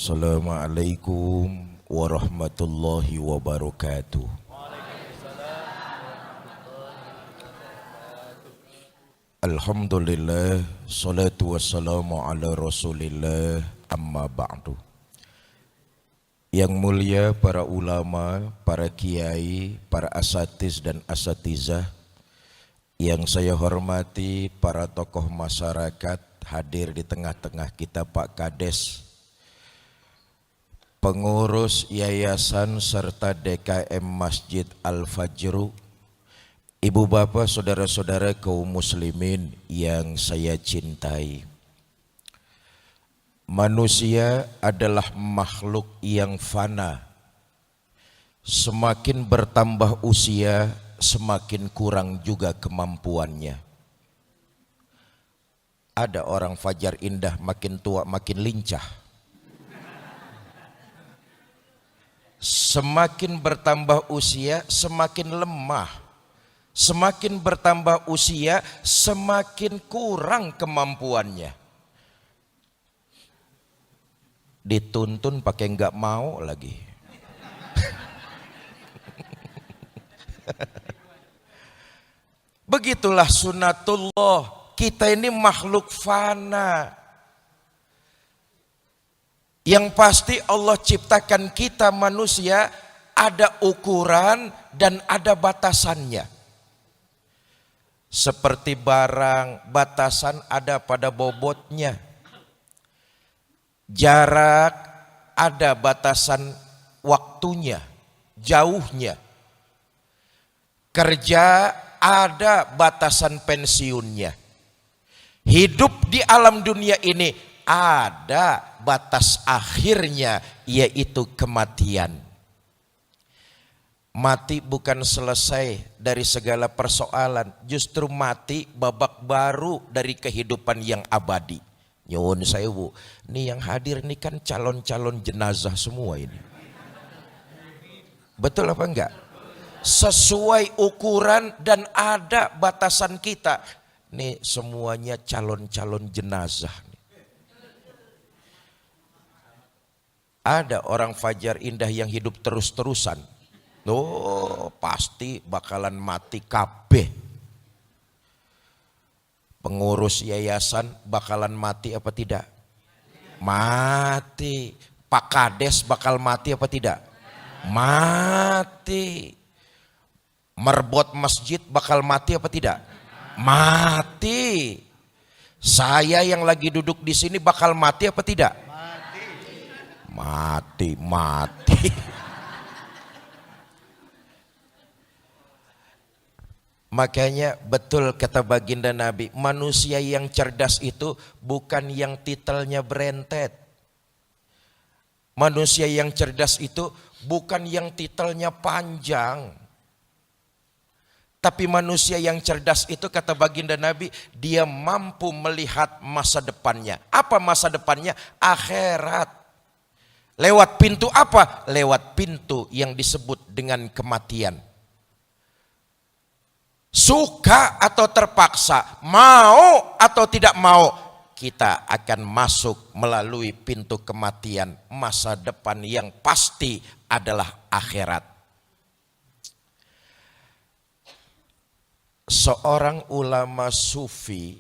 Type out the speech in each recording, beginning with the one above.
Assalamualaikum warahmatullahi wabarakatuh. Alhamdulillah, salatu wassalamu ala rasulillah, amma ba'du. Yang mulia para ulama, para kiai, para asatiz dan asatizah, yang saya hormati para tokoh masyarakat hadir di tengah-tengah kita, Pak Kades, pengurus yayasan serta DKM Masjid Al-Fajru, ibu bapak, saudara-saudara kaum muslimin yang saya cintai. Manusia adalah makhluk yang fana. Semakin bertambah usia, semakin kurang juga kemampuannya. Ada orang fajar indah makin tua makin lincah. Semakin bertambah usia, semakin lemah. Semakin bertambah usia, semakin kurang kemampuannya. Dituntun pakai nggak mau lagi. Begitulah sunatullah. Kita ini makhluk fana. Yang pasti Allah ciptakan kita manusia ada ukuran dan ada batasannya. Seperti barang, batasan ada pada bobotnya. Jarak ada batasan waktunya, jauhnya. Kerja ada batasan pensiunnya. Hidup di alam dunia ini ada batas akhirnya, yaitu kematian. Mati bukan selesai dari segala persoalan, justru mati babak baru dari kehidupan yang abadi. Nyuwun sewu, nih yang hadir ini kan calon-calon jenazah semua ini. Betul apa enggak? Sesuai ukuran dan ada batasan kita. Nih semuanya calon-calon jenazah. Ada orang fajar indah yang hidup terus-terusan. Oh, pasti bakalan mati kabeh. Pengurus yayasan bakalan mati apa tidak? Mati. Pak Kades bakal mati apa tidak? Mati. Merbot masjid bakal mati apa tidak? Mati. Saya yang lagi duduk di sini bakal mati apa tidak? Mati. Makanya betul kata baginda Nabi, manusia yang cerdas itu bukan yang titelnya berentet. Manusia yang cerdas itu bukan yang titelnya panjang. Tapi manusia yang cerdas itu kata baginda Nabi, dia mampu melihat masa depannya. Apa masa depannya? Akhirat. Lewat pintu apa? Lewat pintu yang disebut dengan kematian. Suka atau terpaksa, mau atau tidak mau, kita akan masuk melalui pintu kematian. Masa depan yang pasti adalah akhirat. Seorang ulama sufi,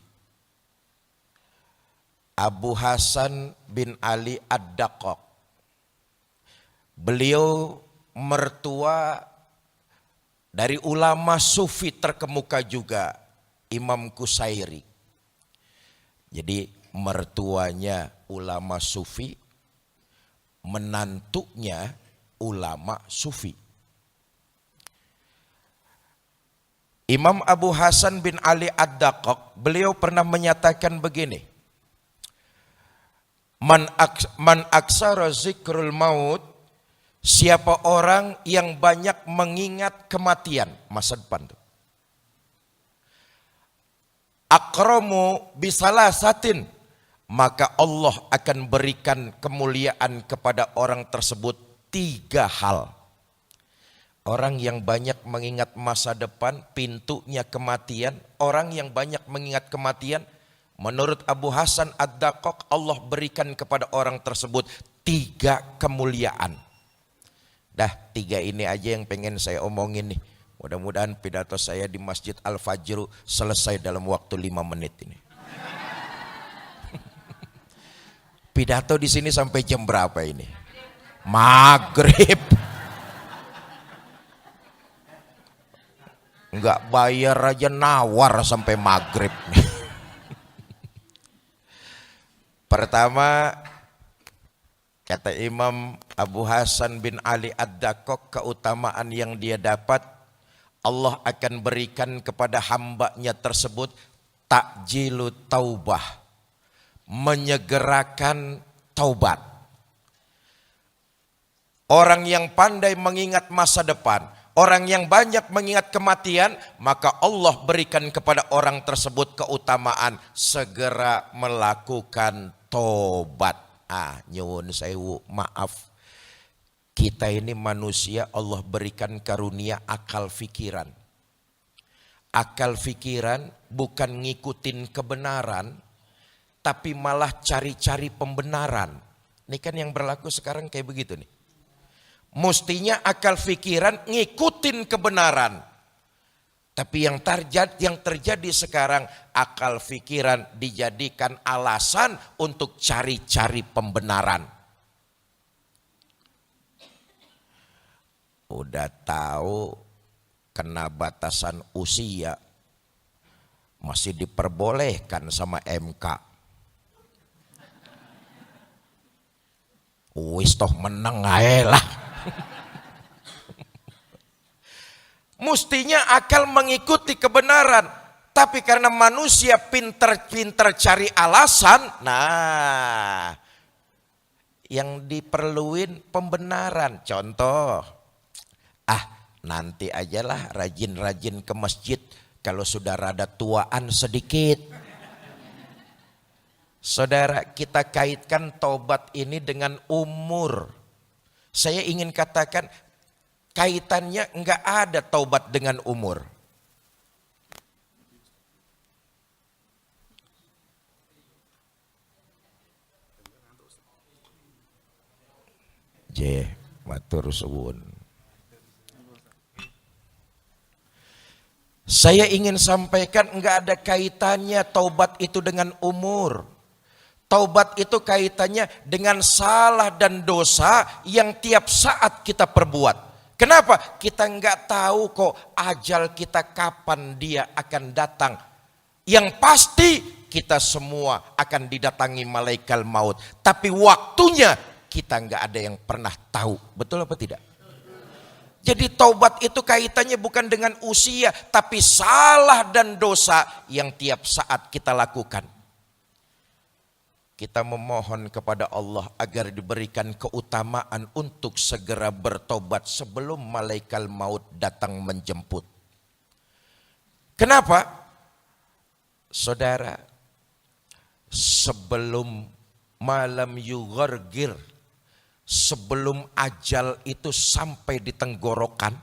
Abu Hasan bin Ali Ad-Daqqaq, beliau mertua dari ulama sufi terkemuka juga, Imam Qusairi. Jadi mertuanya ulama sufi, menantunya ulama sufi. Imam Abu Hasan bin Ali Ad-Daqqaq, beliau pernah menyatakan begini, Man aksara zikrul maut, siapa orang yang banyak mengingat kematian, masa depan tuh. Akramu bisalasatin, maka Allah akan berikan kemuliaan kepada orang tersebut 3 hal. Orang yang banyak mengingat masa depan, pintunya kematian. Orang yang banyak mengingat kematian, menurut Abu Hasan Ad-Daqqaq, Allah berikan kepada orang tersebut 3 kemuliaan. Dah 3 ini aja yang pengen saya omongin nih. Mudah-mudahan pidato saya di Masjid Al-Fajr selesai dalam waktu 5 menit ini. Pidato di sini sampai jam berapa ini? Maghrib. Enggak bayar aja nawar sampai maghrib nih. Pertama, kata Imam Abu Hasan bin Ali Ad-Dakok, keutamaan yang dia dapat, Allah akan berikan kepada hambanya tersebut takjilu taubah, menyegerakan taubat. Orang yang pandai mengingat masa depan, orang yang banyak mengingat kematian, maka Allah berikan kepada orang tersebut keutamaan segera melakukan tobat. Nyuwun sewu, maaf. Kita ini manusia Allah berikan karunia akal fikiran. Akal fikiran bukan ngikutin kebenaran, tapi malah cari-cari pembenaran. Ini kan yang berlaku sekarang kayak begitu nih. Mestinya akal fikiran ngikutin kebenaran. Tapi yang terjadi sekarang, akal fikiran dijadikan alasan untuk cari-cari pembenaran. Udah tahu kena batasan usia, masih diperbolehkan sama MK. Wis toh menang ae lah. Mestinya akal mengikuti kebenaran, tapi karena manusia pinter-pinter cari alasan, nah yang diperluin pembenaran. Contoh, nanti ajalah rajin-rajin ke masjid kalau sudah rada tuaan sedikit. Saudara, kita kaitkan tobat ini dengan umur. Saya ingin katakan, kaitannya enggak ada taubat dengan umur. Matur suwun. Saya ingin sampaikan enggak ada kaitannya taubat itu dengan umur. Taubat itu kaitannya dengan salah dan dosa yang tiap saat kita perbuat. Kenapa? Kita enggak tahu kok ajal kita kapan dia akan datang. Yang pasti kita semua akan didatangi malaikat maut. Tapi waktunya kita enggak ada yang pernah tahu. Betul apa tidak? Jadi taubat itu kaitannya bukan dengan usia, tapi salah dan dosa yang tiap saat kita lakukan. Kita memohon kepada Allah agar diberikan keutamaan untuk segera bertobat sebelum malaikat maut datang menjemput. Kenapa? Saudara, sebelum malam yughargir, sebelum ajal itu sampai di tenggorokan,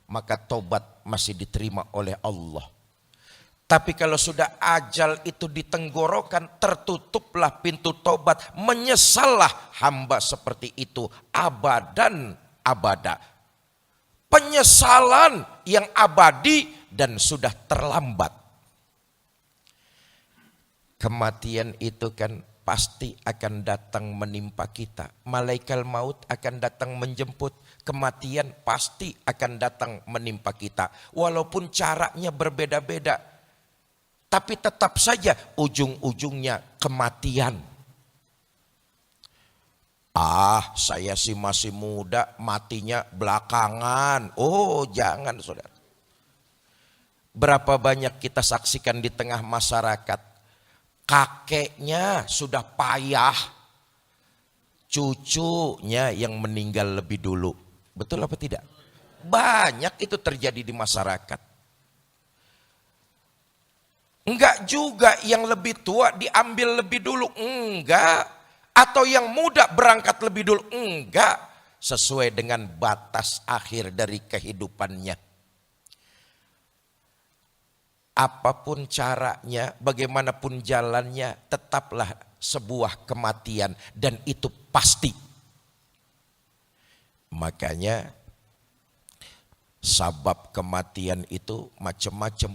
maka tobat masih diterima oleh Allah. Tapi kalau sudah ajal itu di tenggorokan, tertutuplah pintu tobat. Menyesallah hamba seperti itu abadan abada. Penyesalan yang abadi dan sudah terlambat. Kematian itu kan pasti akan datang menimpa kita. Malaikat maut akan datang menjemput. Kematian pasti akan datang menimpa kita. Walaupun caranya berbeda-beda. Tapi tetap saja ujung-ujungnya kematian. Saya sih masih muda, matinya belakangan. Oh, jangan saudara. Berapa banyak kita saksikan di tengah masyarakat. Kakeknya sudah payah, cucunya yang meninggal lebih dulu. Betul apa tidak? Banyak itu terjadi di masyarakat. Enggak juga yang lebih tua diambil lebih dulu, enggak. Atau yang muda berangkat lebih dulu, enggak. Sesuai dengan batas akhir dari kehidupannya. Apapun caranya, bagaimanapun jalannya, tetaplah sebuah kematian. Dan itu pasti. Makanya sabab kematian itu macam-macam.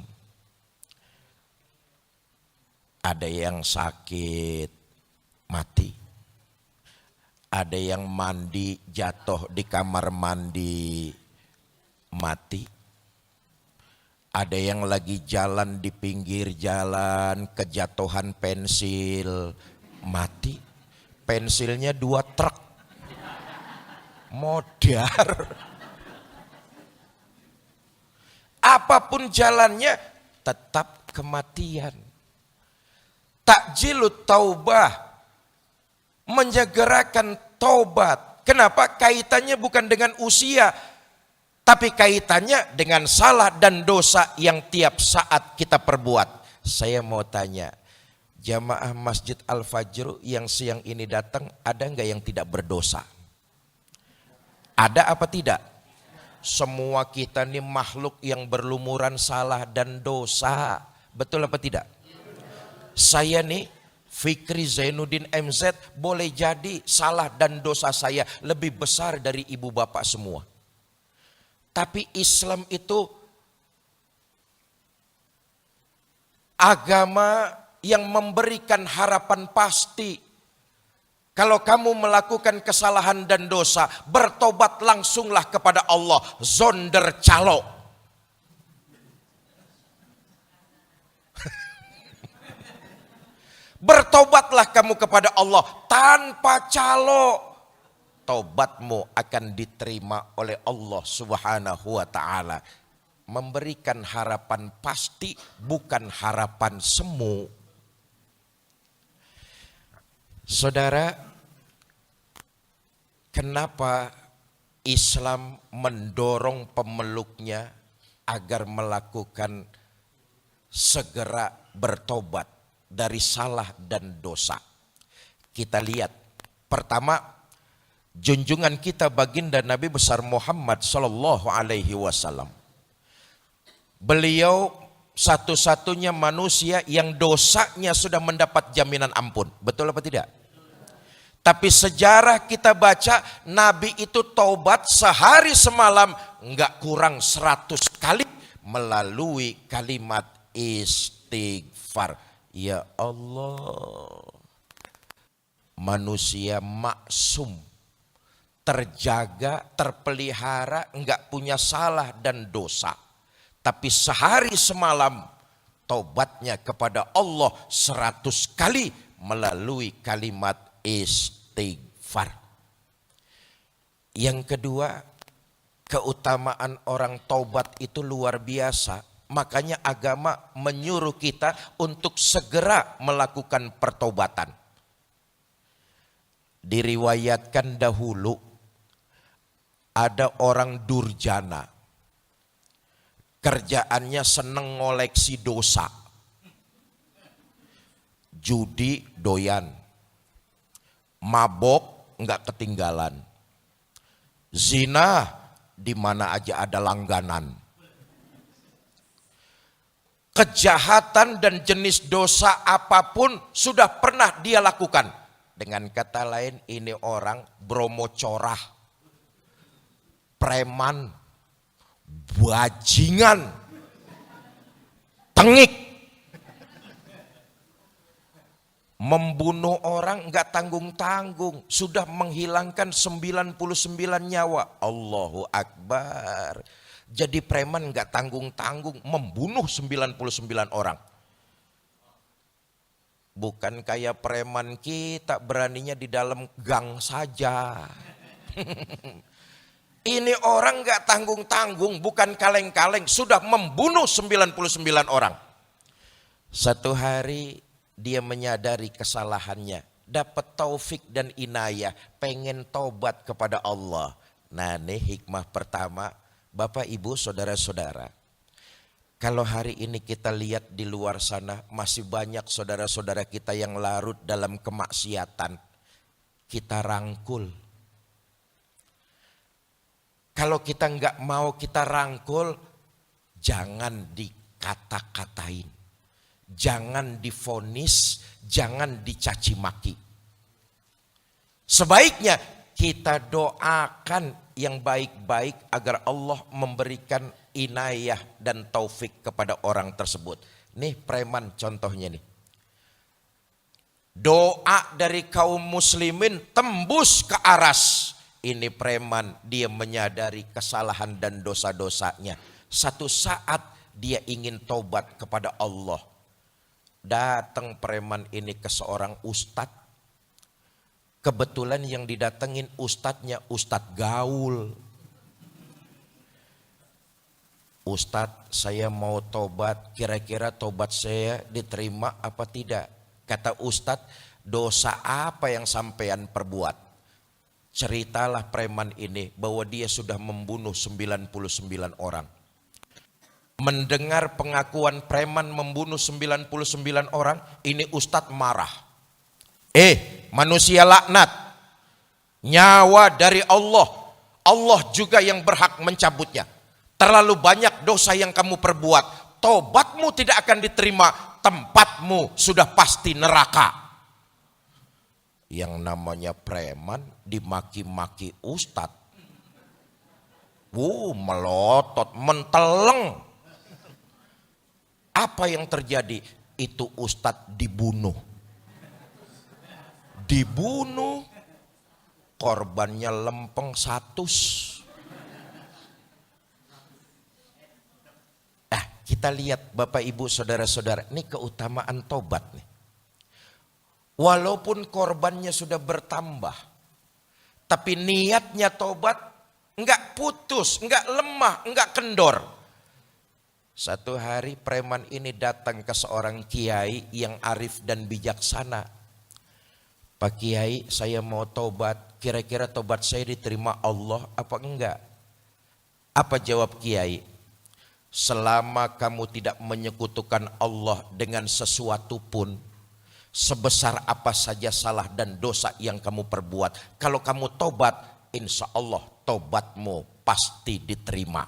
Ada yang sakit mati. Ada yang mandi jatuh di kamar mandi mati. Ada yang lagi jalan di pinggir jalan kejatuhan pensil mati. Pensilnya 2 truk. Modar. Apapun jalannya tetap kematian. Takjilut taubah, menjegerakan taubat. Kenapa? Kaitannya bukan dengan usia, tapi kaitannya dengan salah dan dosa yang tiap saat kita perbuat. Saya mau tanya, jamaah Masjid Al-Fajr yang siang ini datang, ada enggak yang tidak berdosa? Ada apa tidak? Semua kita ini makhluk yang berlumuran salah dan dosa. Betul apa tidak? Saya nih Fikri Zainuddin MZ boleh jadi salah dan dosa saya lebih besar dari ibu bapak semua. Tapi Islam itu agama yang memberikan harapan pasti. Kalau kamu melakukan kesalahan dan dosa, bertobat langsunglah kepada Allah. Zonder calo. Bertobatlah kamu kepada Allah tanpa calo. Taubatmu akan diterima oleh Allah Subhanahu wa ta'ala. Memberikan harapan pasti, bukan harapan semu. Saudara, kenapa Islam mendorong pemeluknya agar melakukan segera bertobat dari salah dan dosa? Kita lihat, pertama, junjungan kita baginda Nabi besar Muhammad sallallahu alaihi wasallam. Beliau satu-satunya manusia yang dosanya sudah mendapat jaminan ampun. Betul apa tidak? Tapi sejarah kita baca, Nabi itu taubat sehari semalam enggak kurang 100 kali melalui kalimat istighfar. Ya Allah, manusia maksum, terjaga, terpelihara, enggak punya salah dan dosa. Tapi sehari semalam taubatnya kepada Allah 100 kali melalui kalimat istighfar. Yang kedua, keutamaan orang taubat itu luar biasa. Makanya agama menyuruh kita untuk segera melakukan pertobatan. Diriwayatkan dahulu ada orang durjana. Kerjaannya seneng ngoleksi dosa. Judi doyan. Mabok enggak ketinggalan. Zina di mana aja ada langganan. Kejahatan dan jenis dosa apapun sudah pernah dia lakukan. Dengan kata lain, ini orang bromo corah, preman, bajingan, tengik. Membunuh orang enggak tanggung-tanggung, sudah menghilangkan 99 nyawa. Allahu Akbar. Jadi preman enggak tanggung-tanggung, membunuh 99 orang. Bukan kayak preman kita beraninya di dalam gang saja. Ini orang enggak tanggung-tanggung, bukan kaleng-kaleng, sudah membunuh 99 orang. Satu hari dia menyadari kesalahannya, dapat taufik dan inayah, pengen taubat kepada Allah. Nah, ini hikmah pertama. Bapak, Ibu, saudara-saudara, kalau hari ini kita lihat di luar sana masih banyak saudara-saudara kita yang larut dalam kemaksiatan, kita rangkul. Kalau kita enggak mau kita rangkul, jangan dikata-katain, jangan divonis, jangan dicaci maki. Sebaiknya kita doakan yang baik-baik agar Allah memberikan inayah dan taufik kepada orang tersebut. Nih preman contohnya nih. Doa dari kaum muslimin tembus ke aras. Ini preman, dia menyadari kesalahan dan dosa-dosanya. Satu saat dia ingin tobat kepada Allah. Datang preman ini ke seorang ustadz. Kebetulan yang didatengin ustadznya ustadz gaul. Ustadz, saya mau tobat, kira-kira tobat saya diterima apa tidak? Kata ustadz, dosa apa yang sampean perbuat? Ceritalah preman ini bahwa dia sudah membunuh 99 orang. Mendengar pengakuan preman membunuh 99 orang, ini ustadz marah. Manusia laknat, nyawa dari Allah, Allah juga yang berhak mencabutnya. Terlalu banyak dosa yang kamu perbuat, tobatmu tidak akan diterima, tempatmu sudah pasti neraka. Yang namanya preman dimaki-maki ustadz, melotot, menteleng. Apa yang terjadi? Itu ustadz dibunuh. Dibunuh, korbannya lempeng 100. Kita lihat Bapak Ibu saudara-saudara, ini keutamaan tobat nih. Walaupun korbannya sudah bertambah, tapi niatnya tobat enggak putus, enggak lemah, enggak kendor. Satu hari preman ini datang ke seorang kiai yang arif dan bijaksana. Pak Kiai, saya mau tobat, kira-kira tobat saya diterima Allah apa enggak? Apa jawab Kiai? Selama kamu tidak menyekutukan Allah dengan sesuatu pun, sebesar apa saja salah dan dosa yang kamu perbuat, kalau kamu tobat, insya Allah tobatmu pasti diterima.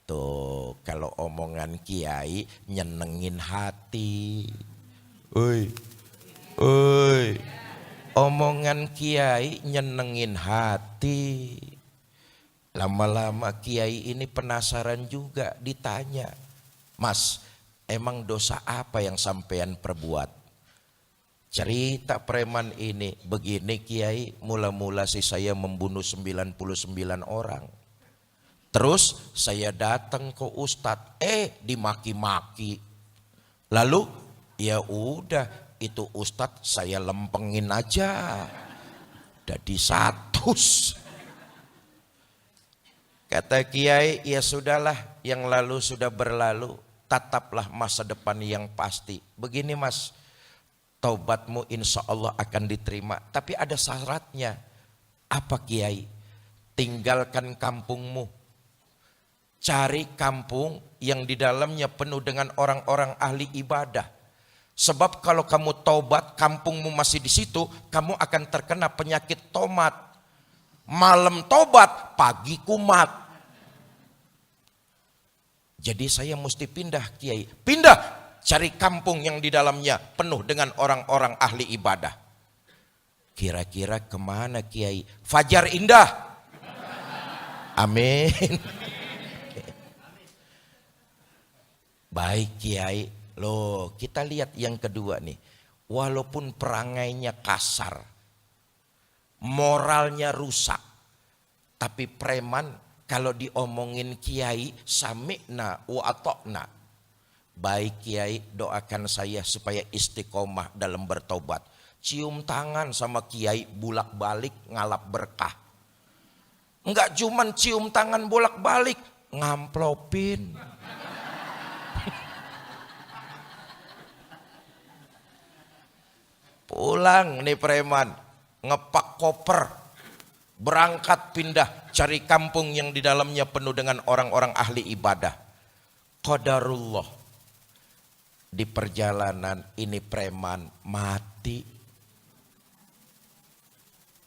Tuh, kalau omongan Kiai nyenengin hati. Omongan Kiai nyenengin hati. Lama-lama Kiai ini penasaran juga, ditanya, Mas, emang dosa apa yang sampean perbuat? Cerita preman ini, begini Kiai, mula-mula sih saya membunuh 99 orang. Terus saya datang ke ustadz, dimaki-maki. Lalu ya udah, itu ustadz saya lempengin aja. Jadi 100. Kata Kiai, ya sudahlah, yang lalu sudah berlalu, tataplah masa depan yang pasti. Begini Mas, taubatmu insya Allah akan diterima, tapi ada syaratnya. Apa Kiai? Tinggalkan kampungmu, cari kampung yang di dalamnya penuh dengan orang-orang ahli ibadah. Sebab kalau kamu taubat, kampungmu masih di situ, kamu akan terkena penyakit tomat. Malam tobat, pagi kumat. Jadi saya mesti pindah Kiai. Pindah, cari kampung yang di dalamnya penuh dengan orang-orang ahli ibadah. Kira-kira kemana Kiai? Fajar Indah. Amin. Baik Kiai. Loh, kita lihat yang kedua nih. Walaupun perangainya kasar, moralnya rusak, tapi preman kalau diomongin Kiai, sami'na wa ata'na. Baik Kiai, doakan saya supaya istiqomah dalam bertobat. Cium tangan sama Kiai bolak-balik ngalap berkah. Enggak cuman cium tangan bolak-balik, ngamplopin. Pulang nih preman, ngepak koper, berangkat pindah, cari kampung yang di dalamnya penuh dengan orang-orang ahli ibadah. Qadarullah, di perjalanan ini preman mati.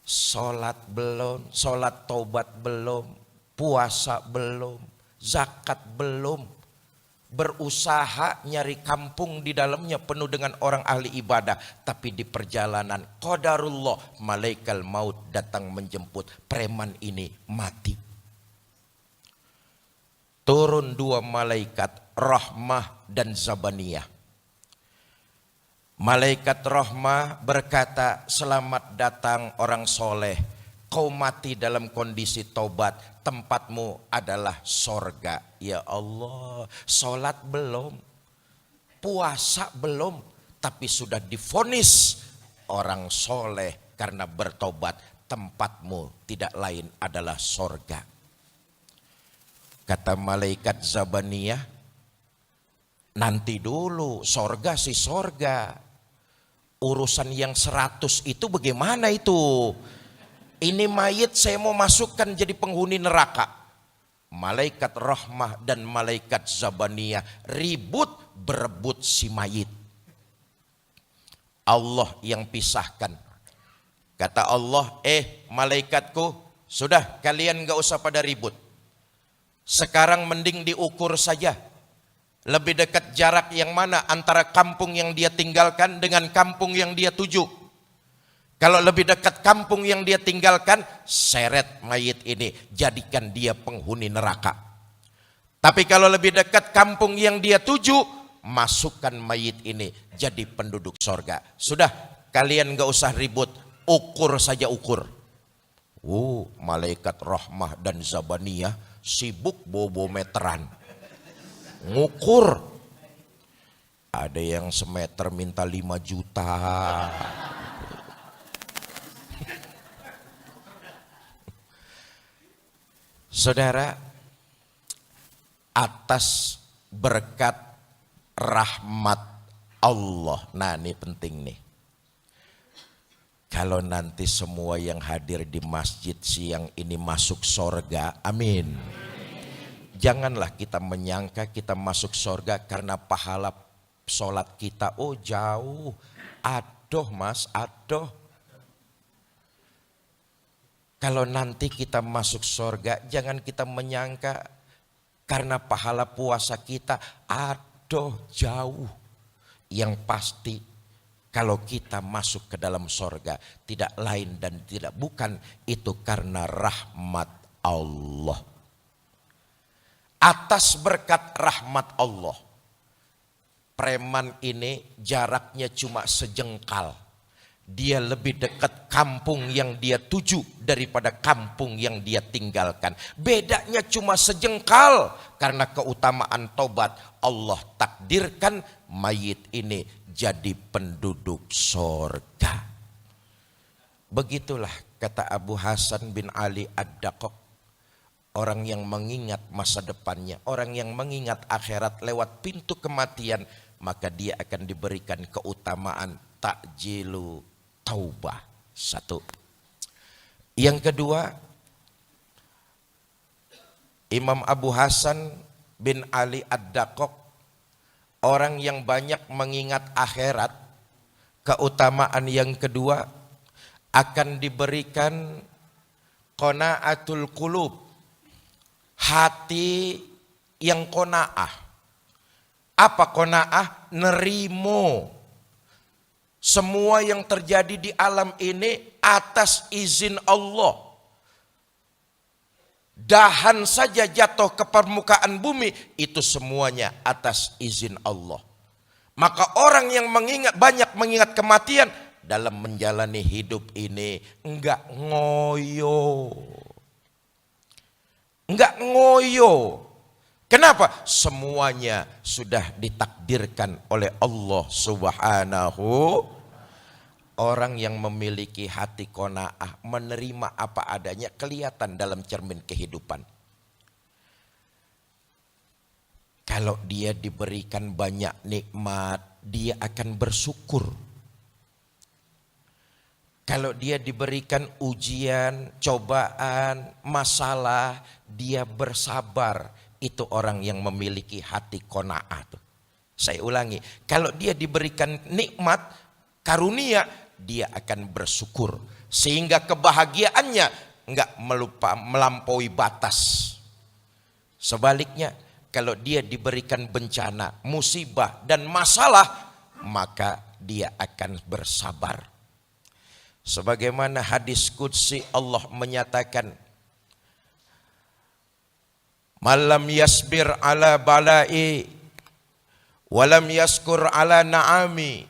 Sholat belum, sholat taubat belum, puasa belum, zakat belum. berusaha nyari kampung di dalamnya penuh dengan orang ahli ibadah, tapi di perjalanan qadarullah malaikat maut datang menjemput, preman ini mati. Turun dua malaikat, Rahmah dan Zabaniyah. Malaikat Rahmah berkata, selamat datang orang soleh, kau mati dalam kondisi taubat, tempatmu adalah sorga. Ya Allah, sholat belum, puasa belum, tapi sudah divonis orang soleh karena bertobat, tempatmu tidak lain adalah sorga. Kata malaikat Zabaniyah, nanti dulu, sorga sih sorga. Urusan yang 100 itu bagaimana itu? Ini mayit saya mau masukkan jadi penghuni neraka. Malaikat Rahmah dan malaikat Zabaniyah ribut berebut si mayit. Allah yang pisahkan. Kata Allah, malaikatku, sudah kalian gak usah pada ribut. Sekarang mending diukur saja. Lebih dekat jarak yang mana antara kampung yang dia tinggalkan dengan kampung yang dia tuju. Kalau lebih dekat kampung yang dia tinggalkan, seret mayit ini, jadikan dia penghuni neraka. Tapi kalau lebih dekat kampung yang dia tuju, masukkan mayit ini jadi penduduk sorga. Sudah, kalian gak usah ribut, ukur saja ukur. Malaikat Rahmah dan Zabaniyah sibuk bobo meteran. Ngukur, ada yang semeter minta 5 juta. Saudara, atas berkat rahmat Allah, nah ini penting nih. Kalau nanti semua yang hadir di masjid siang ini masuk sorga, amin. Janganlah kita menyangka kita masuk sorga karena pahala sholat kita. Oh jauh, adoh mas, adoh. Kalau nanti kita masuk sorga, jangan kita menyangka karena pahala puasa kita. Adoh, jauh. Yang pasti kalau kita masuk ke dalam sorga, tidak lain dan tidak bukan itu karena rahmat Allah. Atas berkat rahmat Allah, preman ini jaraknya cuma sejengkal. Dia lebih dekat kampung yang dia tuju daripada kampung yang dia tinggalkan. Bedanya cuma sejengkal. Karena keutamaan taubat, Allah takdirkan mayit ini jadi penduduk sorga. Begitulah kata Abu Hasan bin Ali Ad-Daqaq. Orang yang mengingat masa depannya, orang yang mengingat akhirat lewat pintu kematian, maka dia akan diberikan keutamaan takjilu taubah. Satu. Yang kedua, Imam Abu Hasan bin Ali Ad-Daqaq, orang yang banyak mengingat akhirat, keutamaan yang kedua akan diberikan qanaatul qulub, hati yang qanaah. Apa qanaah? Nerimo semua yang terjadi di alam ini atas izin Allah. Dahan saja jatuh ke permukaan bumi, itu semuanya atas izin Allah. Maka orang yang banyak mengingat kematian dalam menjalani hidup ini enggak ngoyo. Enggak ngoyo. Kenapa? Semuanya sudah ditakdirkan oleh Allah Subhanahu. Orang yang memiliki hati qanaah, menerima apa adanya, kelihatan dalam cermin kehidupan. Kalau dia diberikan banyak nikmat, dia akan bersyukur. Kalau dia diberikan ujian, cobaan, masalah, dia bersabar. Itu orang yang memiliki hati qanaah. Saya ulangi, kalau dia diberikan nikmat, karunia, dia akan bersyukur. Sehingga kebahagiaannya enggak melampaui batas. Sebaliknya, kalau dia diberikan bencana, musibah dan masalah, maka dia akan bersabar. Sebagaimana hadis qudsi Allah menyatakan, malam yasbir ala balai walam yaskur ala na'ami.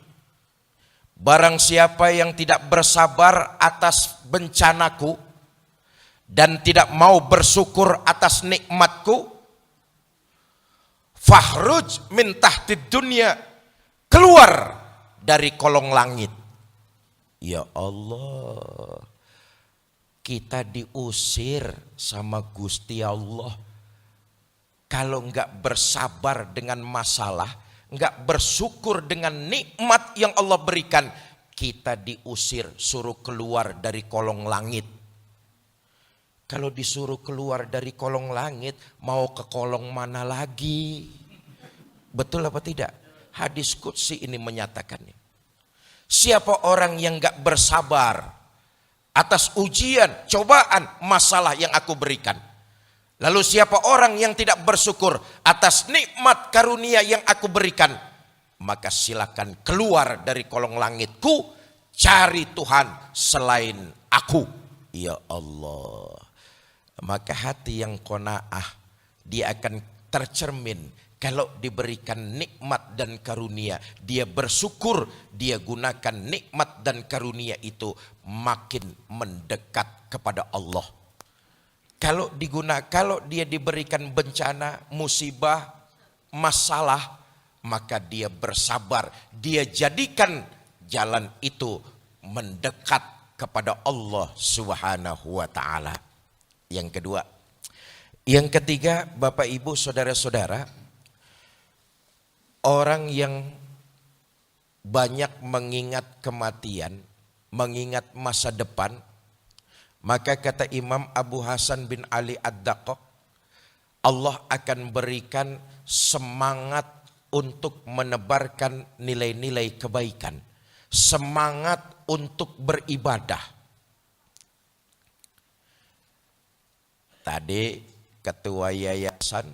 Barang siapa yang tidak bersabar atas bencanaku dan tidak mau bersyukur atas nikmatku, fahruj min tahtid dunya, keluar dari kolong langit. Ya Allah, kita diusir sama Gusti Allah. Kalau enggak bersabar dengan masalah, enggak bersyukur dengan nikmat yang Allah berikan, kita diusir, suruh keluar dari kolong langit. Kalau disuruh keluar dari kolong langit, mau ke kolong mana lagi? Betul apa tidak? Hadis qudsi ini menyatakannya. Siapa orang yang enggak bersabar atas ujian, cobaan, masalah yang aku berikan, lalu siapa orang yang tidak bersyukur atas nikmat karunia yang aku berikan, maka silakan keluar dari kolong langitku, cari Tuhan selain aku. Ya Allah. Maka hati yang qanaah, dia akan tercermin kalau diberikan nikmat dan karunia, dia bersyukur, dia gunakan nikmat dan karunia itu makin mendekat kepada Allah. Kalau dia diberikan bencana, musibah, masalah, maka dia bersabar. Dia jadikan jalan itu mendekat kepada Allah Subhanahu wa ta'ala. Yang kedua. Yang ketiga, Bapak Ibu saudara-saudara, orang yang banyak mengingat kematian, mengingat masa depan, maka kata Imam Abu Hasan bin Ali Ad-Daqqaq, Allah akan berikan semangat untuk menebarkan nilai-nilai kebaikan, semangat untuk beribadah. Tadi ketua yayasan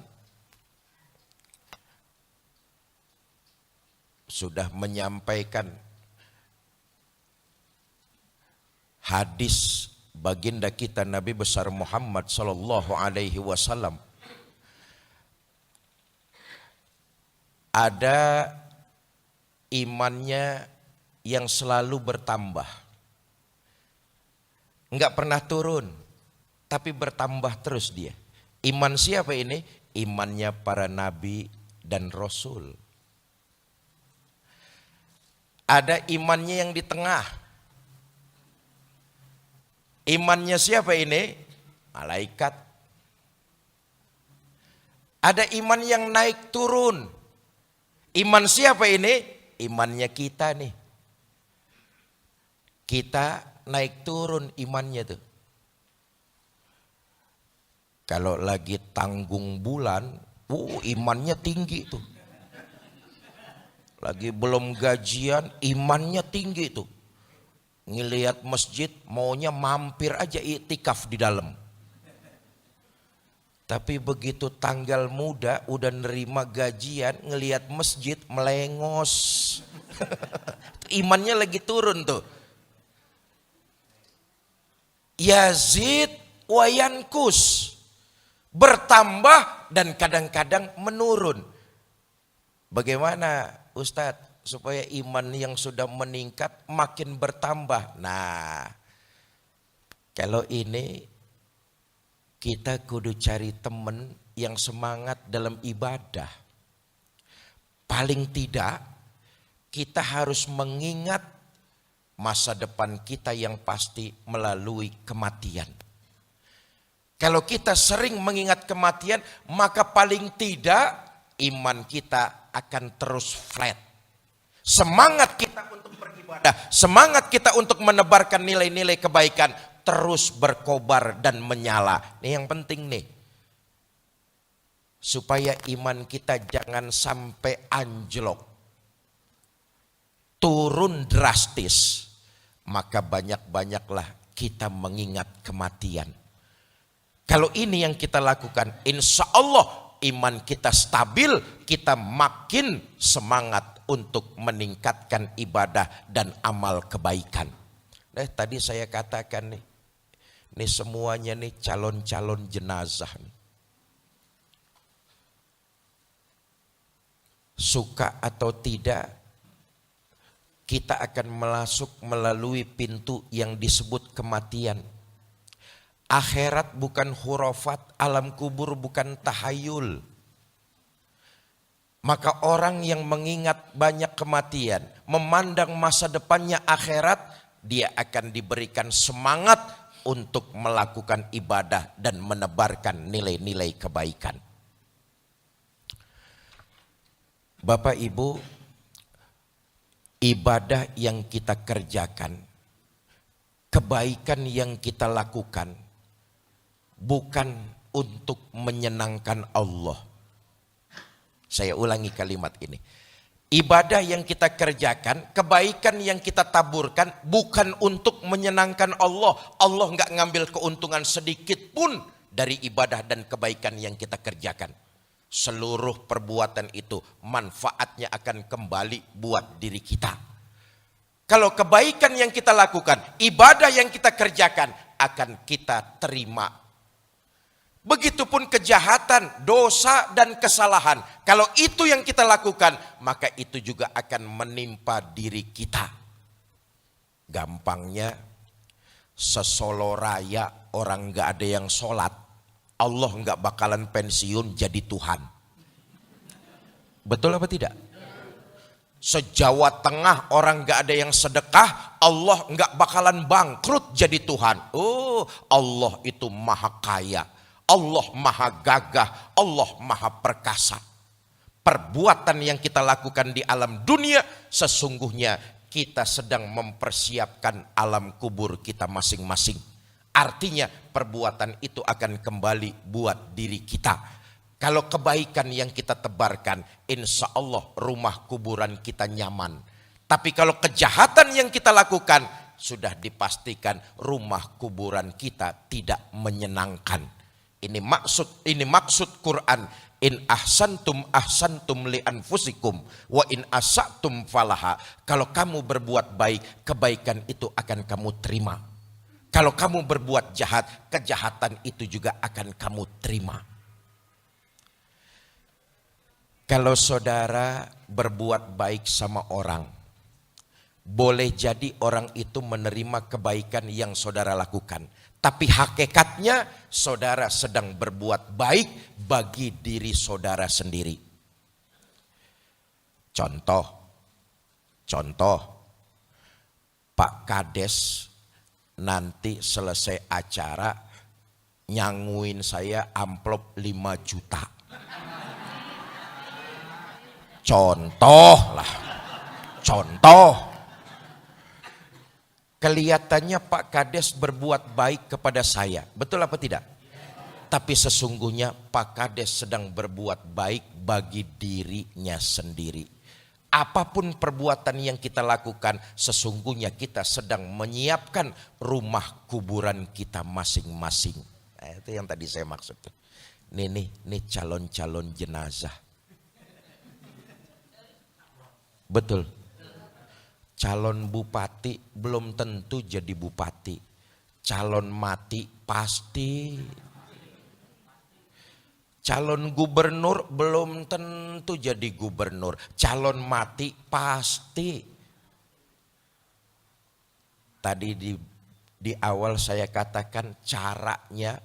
sudah menyampaikan hadis baginda kita Nabi besar Muhammad sallallahu alaihi wasallam. Ada imannya yang selalu bertambah, enggak pernah turun, tapi bertambah terus dia. Iman siapa ini? Imannya para nabi dan rasul. Ada imannya yang di tengah. Imannya siapa ini? Malaikat. Ada iman yang naik turun. Iman siapa ini? Imannya kita nih. Kita naik turun imannya tuh. Kalau lagi tanggung bulan, imannya tinggi tuh. Lagi belum gajian, imannya tinggi tuh. Ngelihat masjid, maunya mampir aja iktikaf di dalam. Tapi begitu tanggal muda, udah nerima gajian, ngelihat masjid, melengos. Imannya lagi turun tuh. Yazid wa yankus. Bertambah dan kadang-kadang menurun. Bagaimana Ustadz supaya iman yang sudah meningkat makin bertambah? Nah, kalau ini kita kudu cari teman yang semangat dalam ibadah. Paling tidak kita harus mengingat masa depan kita yang pasti melalui kematian. Kalau kita sering mengingat kematian, maka paling tidak iman kita akan terus flat. Semangat kita untuk beribadah, semangat kita untuk menebarkan nilai-nilai kebaikan terus berkobar dan menyala. Ini yang penting nih. Supaya iman kita jangan sampai anjlok, turun drastis, maka banyak-banyaklah kita mengingat kematian. Kalau ini yang kita lakukan, insya Allah iman kita stabil, kita makin semangat untuk meningkatkan ibadah dan amal kebaikan. Nah, tadi saya katakan nih, ini semuanya nih calon-calon jenazah nih. Suka atau tidak, kita akan masuk melalui pintu yang disebut kematian. Akhirat bukan khurafat, alam kubur bukan tahayul. Maka orang yang mengingat banyak kematian, memandang masa depannya akhirat, dia akan diberikan semangat untuk melakukan ibadah dan menebarkan nilai-nilai kebaikan. Bapak Ibu, ibadah yang kita kerjakan, kebaikan yang kita lakukan, bukan untuk menyenangkan Allah. Saya ulangi kalimat ini. Ibadah yang kita kerjakan, kebaikan yang kita taburkan, bukan untuk menyenangkan Allah. Allah nggak ngambil keuntungan sedikit pun dari ibadah dan kebaikan yang kita kerjakan. Seluruh perbuatan itu manfaatnya akan kembali buat diri kita. Kalau kebaikan yang kita lakukan, ibadah yang kita kerjakan akan kita terima. Begitupun kejahatan, dosa dan kesalahan. Kalau itu yang kita lakukan, maka itu juga akan menimpa diri kita. Gampangnya, sesolo raya orang gak ada yang sholat, Allah nggak bakalan pensiun jadi Tuhan. Betul apa tidak? Sejawa Tengah orang nggak ada yang sedekah, Allah nggak bakalan bangkrut jadi Tuhan. Oh, Allah itu maha kaya, Allah maha gagah, Allah maha perkasa. Perbuatan yang kita lakukan di alam dunia, sesungguhnya kita sedang mempersiapkan alam kubur kita masing-masing. Artinya perbuatan itu akan kembali buat diri kita. Kalau kebaikan yang kita tebarkan, insya Allah rumah kuburan kita nyaman. Tapi kalau kejahatan yang kita lakukan, sudah dipastikan rumah kuburan kita tidak menyenangkan. Ini maksud Quran. In ahsantum li anfusikum wa in asatum falaha. Kalau kamu berbuat baik, kebaikan itu akan kamu terima. Kalau kamu berbuat jahat, kejahatan itu juga akan kamu terima. Kalau saudara berbuat baik sama orang, boleh jadi orang itu menerima kebaikan yang saudara lakukan. Tapi hakikatnya saudara sedang berbuat baik bagi diri saudara sendiri. Contoh, Pak Kades nanti selesai acara nyanguin saya amplop 5 juta. Contoh. Kelihatannya Pak Kades berbuat baik kepada saya. Betul apa tidak? Tapi sesungguhnya Pak Kades sedang berbuat baik bagi dirinya sendiri. Apapun perbuatan yang kita lakukan, sesungguhnya kita sedang menyiapkan rumah kuburan kita masing-masing. Nah, itu yang tadi saya maksud. Nih calon-calon jenazah. Betul. Calon bupati belum tentu jadi bupati. Calon mati pasti. Calon gubernur belum tentu jadi gubernur. Calon mati pasti. Tadi di awal saya katakan caranya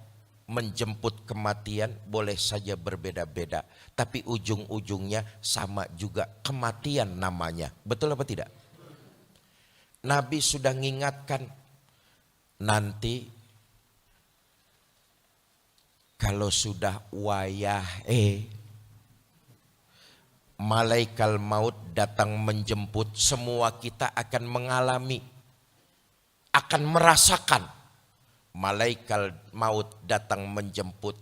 menjemput kematian boleh saja berbeda-beda. Tapi ujung-ujungnya sama juga, kematian namanya. Betul apa tidak? Nabi sudah mengingatkan nanti kalau sudah wayah malaikat maut datang menjemput, semua kita akan mengalami, akan merasakan malaikat maut datang menjemput.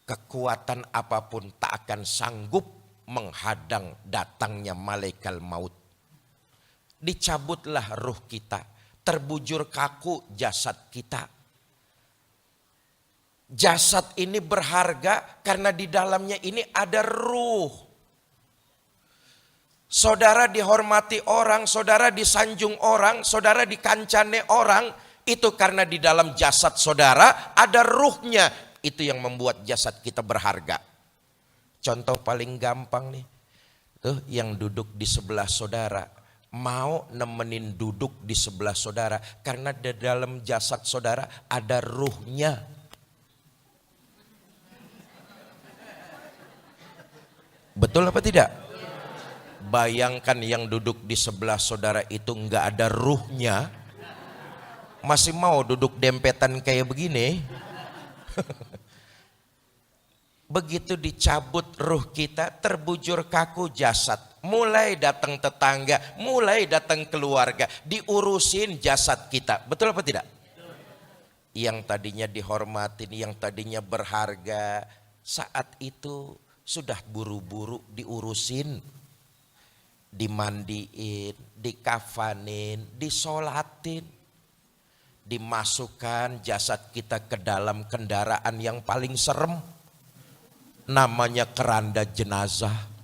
Kekuatan apapun tak akan sanggup menghadang datangnya malaikat maut. Dicabutlah ruh kita, terbujur kaku jasad kita. Jasad ini berharga karena di dalamnya ini ada ruh. Saudara dihormati orang, saudara disanjung orang, saudara dikancane orang, itu karena di dalam jasad saudara ada ruhnya. Itu yang membuat jasad kita berharga. Contoh paling gampang nih, tuh yang duduk di sebelah saudara. Mau nemenin duduk di sebelah saudara karena di dalam jasad saudara ada ruhnya. Betul apa tidak? Bayangkan yang duduk di sebelah saudara itu enggak ada ruhnya, masih mau duduk dempetan kayak begini? Begitu dicabut ruh kita, terbujur kaku jasad. Mulai datang tetangga, mulai datang keluarga, diurusin jasad kita. Betul apa tidak? Yang tadinya dihormatin, yang tadinya berharga, saat itu sudah buru-buru diurusin, dimandiin, dikafanin, disolatin, dimasukkan jasad kita ke dalam kendaraan yang paling serem, namanya keranda jenazah.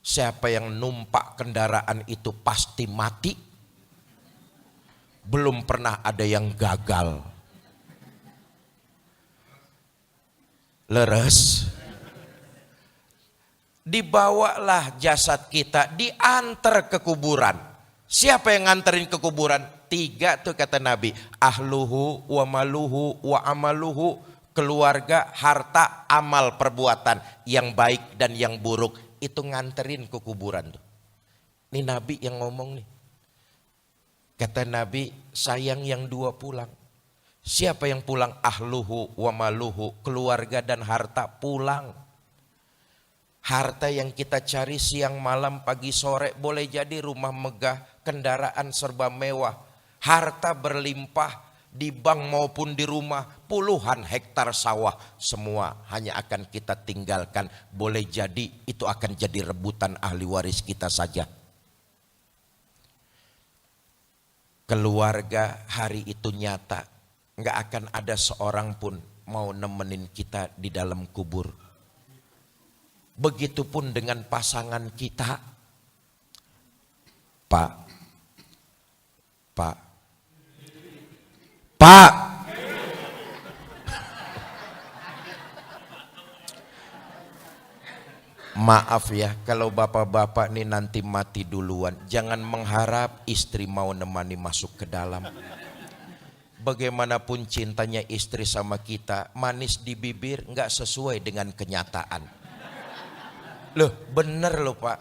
Siapa yang numpak kendaraan itu pasti mati. Belum pernah ada yang gagal. Leres. Dibawalah jasad kita, diantar ke kuburan. Siapa yang nganterin ke kuburan? 3 tuh kata Nabi. Ahluhu wa maluhu wa amaluhu. Keluarga, harta, amal perbuatan. Yang baik dan yang buruk. Itu nganterin ke kuburan tuh. Ini Nabi yang ngomong nih. Kata Nabi, sayang yang 2 pulang. Siapa yang pulang? Ahluhu wa maluhu. Keluarga dan harta pulang. Harta yang kita cari siang malam pagi sore boleh jadi rumah megah, kendaraan serba mewah, harta berlimpah di bank maupun di rumah, puluhan hektar sawah, semua hanya akan kita tinggalkan. Boleh jadi itu akan jadi rebutan ahli waris kita saja. Keluarga hari itu nyata, nggak akan ada seorang pun mau nemenin kita di dalam kubur. Begitupun dengan pasangan kita. Pak. Maaf ya kalau bapak-bapak nih nanti mati duluan. Jangan mengharap istri mau nemani masuk ke dalam. Bagaimanapun cintanya istri sama kita, manis di bibir nggak sesuai dengan kenyataan. Loh bener loh Pak,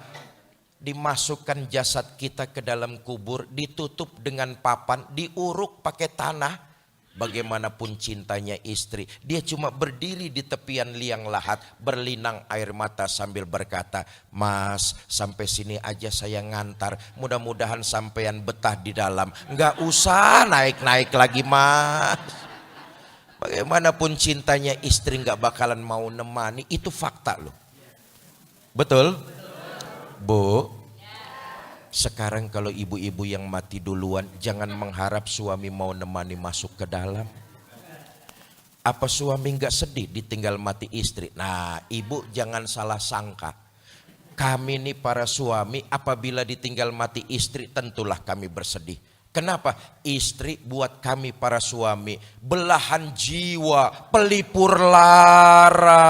dimasukkan jasad kita ke dalam kubur, ditutup dengan papan, diuruk pakai tanah. Bagaimanapun cintanya istri, dia cuma berdiri di tepian liang lahat, berlinang air mata sambil berkata, Mas sampai sini aja saya ngantar, mudah-mudahan sampean betah di dalam, nggak usah naik-naik lagi Mas. Bagaimanapun cintanya istri nggak bakalan mau nemani, itu fakta loh. Betul? Bu, sekarang kalau ibu-ibu yang mati duluan, jangan mengharap suami mau nemani masuk ke dalam. Apa suami nggak sedih ditinggal mati istri? Nah, ibu jangan salah sangka. Kami ini para suami apabila ditinggal mati istri tentulah kami bersedih. Kenapa? Istri buat kami para suami belahan jiwa, pelipur lara.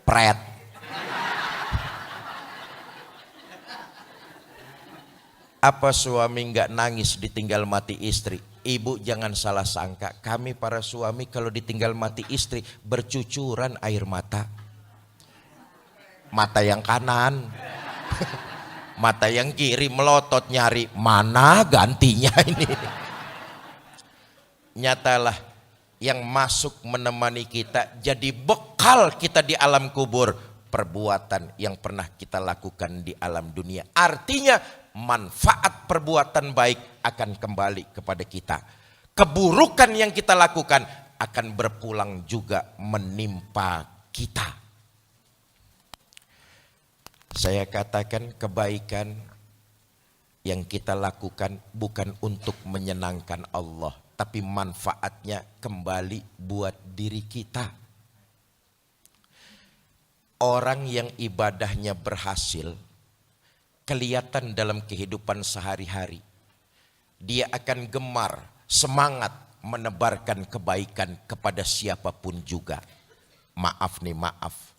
Pret. Apa suami nggak nangis ditinggal mati istri? Ibu jangan salah sangka, kami para suami kalau ditinggal mati istri bercucuran air mata. Mata yang kanan, mata yang kiri melotot nyari mana gantinya ini. Nyatalah yang masuk menemani kita jadi bekal kita di alam kubur, perbuatan yang pernah kita lakukan di alam dunia. Artinya manfaat perbuatan baik akan kembali kepada kita. Keburukan yang kita lakukan akan berpulang juga menimpa kita. Saya katakan kebaikan yang kita lakukan bukan untuk menyenangkan Allah, tapi manfaatnya kembali buat diri kita. Orang yang ibadahnya berhasil, kelihatan dalam kehidupan sehari-hari. Dia akan gemar, semangat menebarkan kebaikan kepada siapapun juga. Maaf nih, maaf.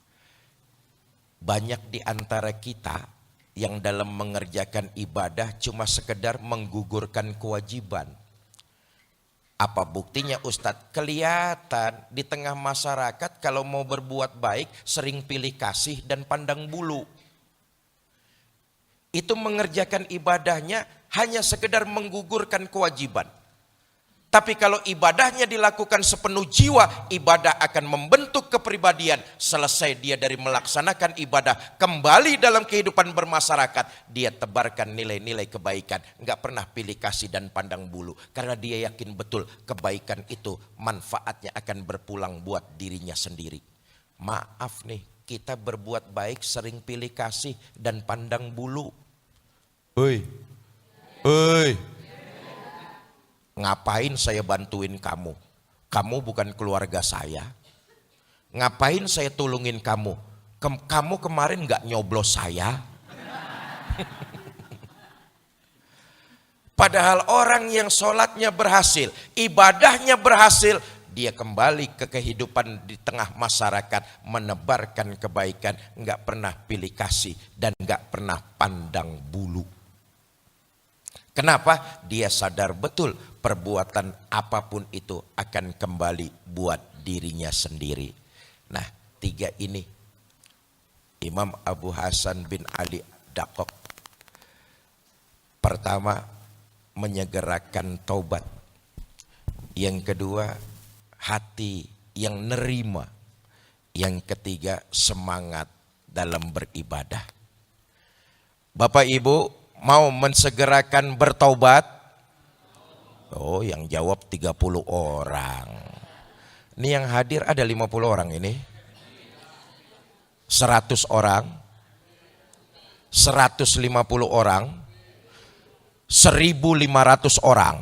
Banyak di antara kita yang dalam mengerjakan ibadah cuma sekedar menggugurkan kewajiban. Apa buktinya Ustadz? Kelihatan di tengah masyarakat kalau mau berbuat baik sering pilih kasih dan pandang bulu. Itu mengerjakan ibadahnya hanya sekedar menggugurkan kewajiban. Tapi kalau ibadahnya dilakukan sepenuh jiwa, ibadah akan membentuk kepribadian. Selesai dia dari melaksanakan ibadah, kembali dalam kehidupan bermasyarakat, dia tebarkan nilai-nilai kebaikan. Enggak pernah pilih kasih dan pandang bulu. Karena dia yakin betul kebaikan itu manfaatnya akan berpulang buat dirinya sendiri. Maaf nih, kita berbuat baik sering pilih kasih dan pandang bulu. Hei, hei. Ngapain saya bantuin kamu? Kamu bukan keluarga saya. Ngapain saya tolongin kamu? Kamu kemarin gak nyoblos saya? Padahal orang yang sholatnya berhasil, ibadahnya berhasil, dia kembali ke kehidupan di tengah masyarakat, menebarkan kebaikan, gak pernah pilih kasih dan gak pernah pandang bulu. Kenapa? Dia sadar betul perbuatan apapun itu akan kembali buat dirinya sendiri. Nah, 3 ini Imam Abu Hasan bin Ali Daqqaq. Pertama, menyegerakan taubat. Yang kedua, hati yang nerima. Yang ketiga, semangat dalam beribadah. Bapak Ibu mau mensegerakan bertaubat? Oh, yang jawab 30 orang. Ini yang hadir ada 50 orang ini. 100 orang. 150 orang. 1.500 orang.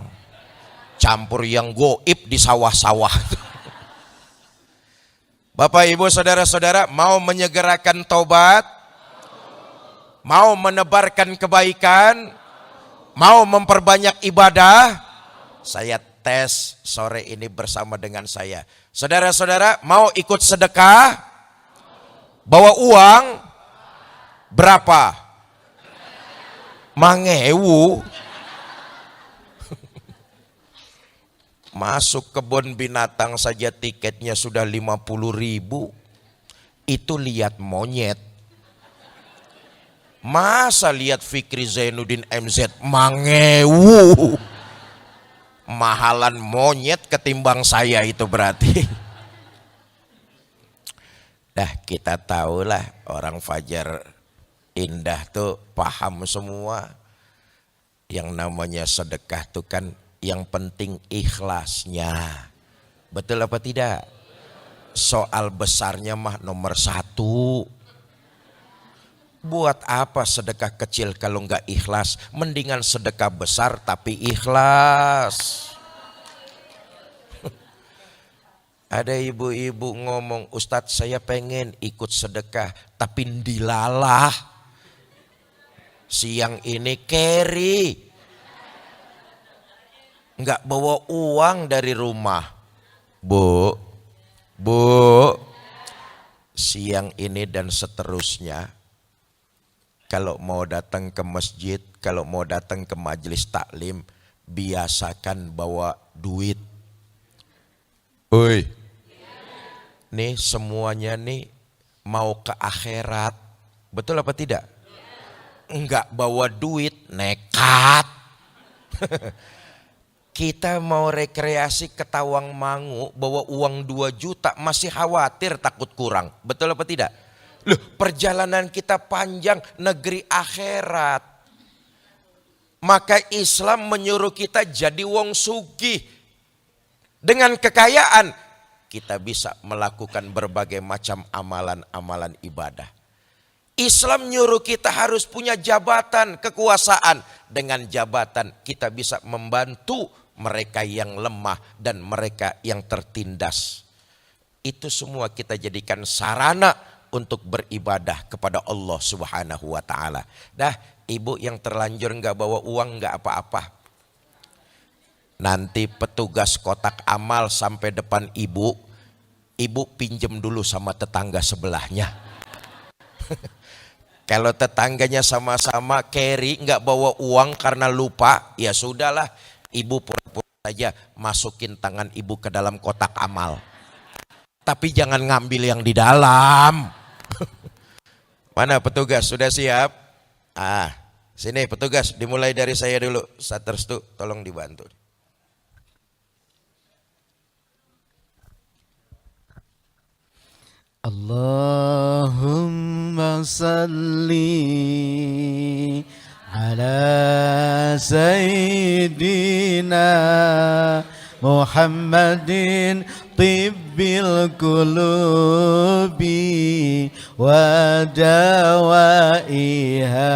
Campur yang goib di sawah-sawah. Bapak Ibu saudara-saudara mau menyegerakan taubat? Mau menebarkan kebaikan? Mau memperbanyak ibadah? Saya tes sore ini bersama dengan saya. Saudara-saudara mau ikut sedekah? Bawa uang? Berapa? Mangewu. Masuk kebun binatang saja tiketnya sudah 50.000. Itu lihat monyet. Masa lihat Fikri Zainuddin MZ mangewu. Mahalan monyet ketimbang saya itu berarti. Dah kita tahulah orang Fajar Indah tuh paham semua. Yang namanya sedekah tuh kan yang penting ikhlasnya. Betul apa tidak? Soal besarnya mah nomor 1. Buat apa sedekah kecil kalau enggak ikhlas? Mendingan sedekah besar tapi ikhlas. Ada ibu-ibu ngomong, Ustadz saya pengen ikut sedekah tapi dilalah. Siang ini carry. Enggak bawa uang dari rumah. Bu, siang ini dan seterusnya. Kalau mau datang ke masjid, kalau mau datang ke majelis taklim, biasakan bawa duit. Oi, nih semuanya nih mau ke akhirat, betul apa tidak? Enggak bawa duit, nekat. Kita mau rekreasi ke Tawangmangu, bawa uang 2 juta, masih khawatir takut kurang, betul apa tidak? Loh, perjalanan kita panjang, negeri akhirat. Maka Islam menyuruh kita jadi wong sugih. Dengan kekayaan kita bisa melakukan berbagai macam amalan-amalan ibadah. Islam nyuruh kita harus punya jabatan, kekuasaan. Dengan jabatan kita bisa membantu mereka yang lemah dan mereka yang tertindas. Itu semua kita jadikan sarana untuk beribadah kepada Allah Subhanahu wa taala. Dah, ibu yang terlanjur nggak bawa uang nggak apa-apa. Nanti petugas kotak amal sampai depan ibu pinjem dulu sama tetangga sebelahnya. Kalau tetangganya sama-sama carry nggak bawa uang karena lupa, ya sudahlah, ibu pura-pura saja masukin tangan ibu ke dalam kotak amal. Tapi jangan ngambil yang di dalam. Mana petugas, sudah siap? Sini petugas, dimulai dari saya dulu. Saterstu, tolong dibantu. Allahumma salli ala Sayyidina Muhammadin tibbil qulubi wa dawaiha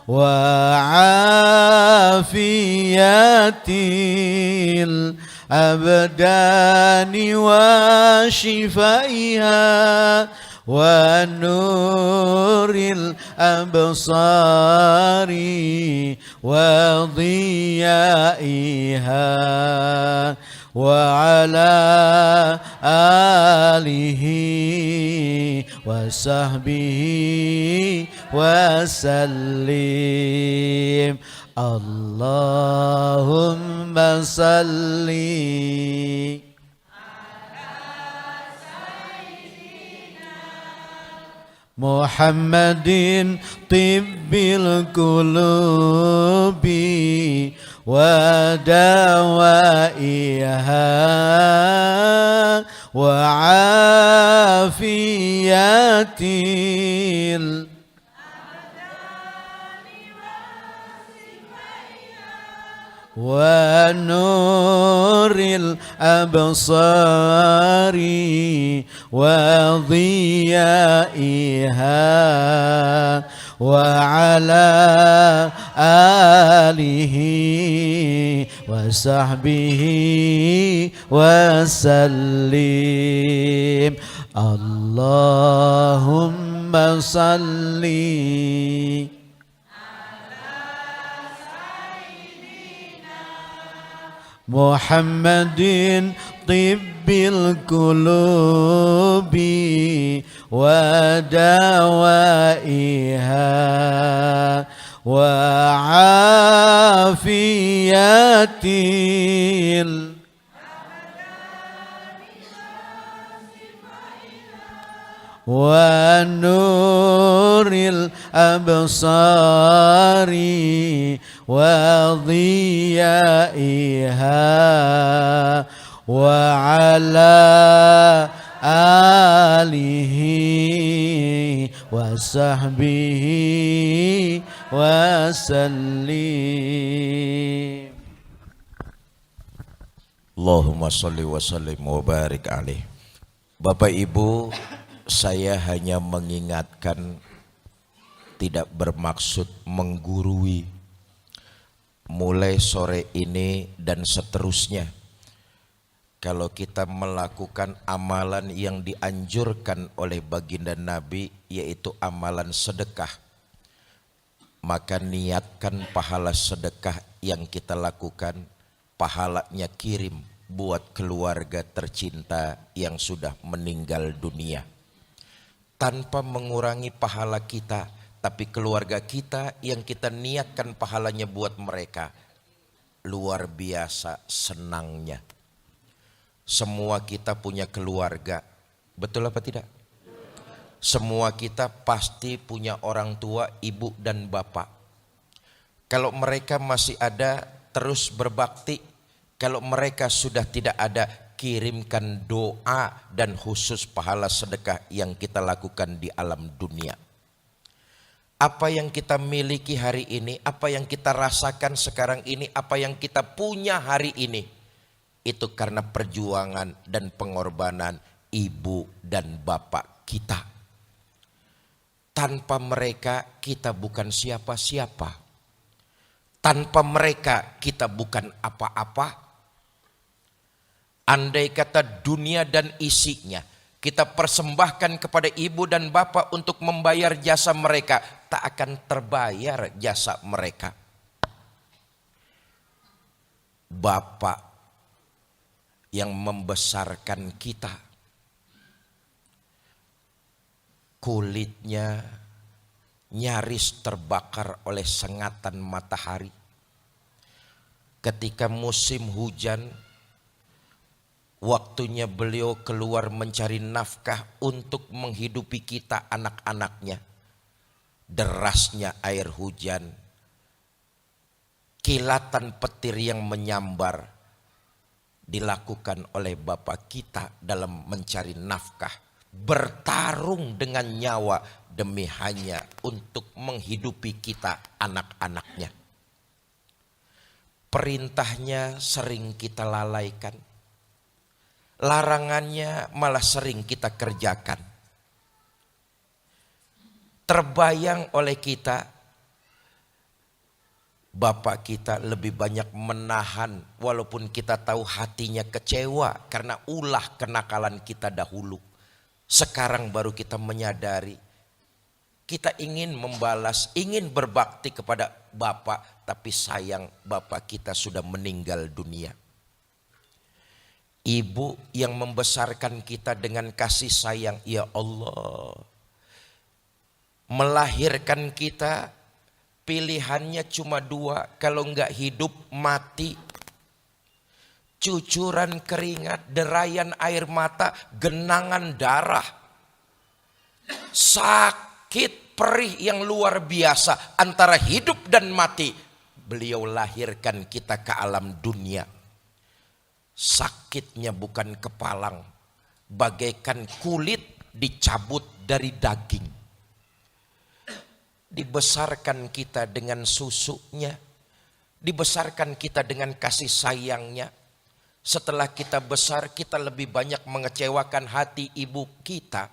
wa afiyatil abdani wa shifaiha wa nuril absari wa dhiyaiha wa ala alihi wa sahbihi wa sallim. Allahumma salli Muhammadin tibbil qulubi wa dawaiha wa afiyatil wa nuril absari wa dhiyaiha wa ala alihi wa sahbihi wa sallim. Allahumma salli Muhammadin tibbil qulubi wa dawaiha wa afiyatil wa nuril absari wa dhiyaiha wa ala alihi wa sahbihi wa sallim. Allahumma salli wa sallim wa barik alaih. Bapak Ibu, saya hanya mengingatkan, tidak bermaksud menggurui. Mulai sore ini dan seterusnya, kalau kita melakukan amalan yang dianjurkan oleh baginda Nabi, yaitu amalan sedekah, maka niatkan pahala sedekah yang kita lakukan, pahalanya kirim buat keluarga tercinta yang sudah meninggal dunia. Tanpa mengurangi pahala kita, tapi keluarga kita yang kita niatkan pahalanya buat mereka, luar biasa senangnya. Semua kita punya keluarga, betul apa tidak? Semua kita pasti punya orang tua, ibu dan bapak. Kalau mereka masih ada, terus berbakti. Kalau mereka sudah tidak ada, kirimkan doa dan khusus pahala sedekah yang kita lakukan di alam dunia. Apa yang kita miliki hari ini, apa yang kita rasakan sekarang ini, apa yang kita punya hari ini, itu karena perjuangan dan pengorbanan ibu dan bapak kita. Tanpa mereka kita bukan siapa-siapa. Tanpa mereka kita bukan apa-apa. Andai kata dunia dan isinya kita persembahkan kepada ibu dan bapak untuk membayar jasa mereka, tak akan terbayar jasa mereka. Bapak yang membesarkan kita, kulitnya nyaris terbakar oleh sengatan matahari. Ketika musim hujan, waktunya beliau keluar mencari nafkah untuk menghidupi kita anak-anaknya. Derasnya air hujan, kilatan petir yang menyambar dilakukan oleh bapak kita dalam mencari nafkah. Bertarung dengan nyawa demi hanya untuk menghidupi kita anak-anaknya. Perintahnya sering kita lalaikan. Larangannya malah sering kita kerjakan. Terbayang oleh kita, bapak kita lebih banyak menahan walaupun kita tahu hatinya kecewa karena ulah kenakalan kita dahulu. Sekarang baru kita menyadari kita ingin membalas, ingin berbakti kepada bapak, tapi sayang bapak kita sudah meninggal dunia. Ibu yang membesarkan kita dengan kasih sayang, ya Allah, melahirkan kita pilihannya cuma dua, kalau enggak hidup mati. Cucuran keringat, derayan air mata, genangan darah, sakit perih yang luar biasa antara hidup dan mati. Beliau lahirkan kita ke alam dunia. Sakitnya bukan kepalang, bagaikan kulit dicabut dari daging. Dibesarkan kita dengan susunya, dibesarkan kita dengan kasih sayangnya. Setelah kita besar, kita lebih banyak mengecewakan hati ibu kita.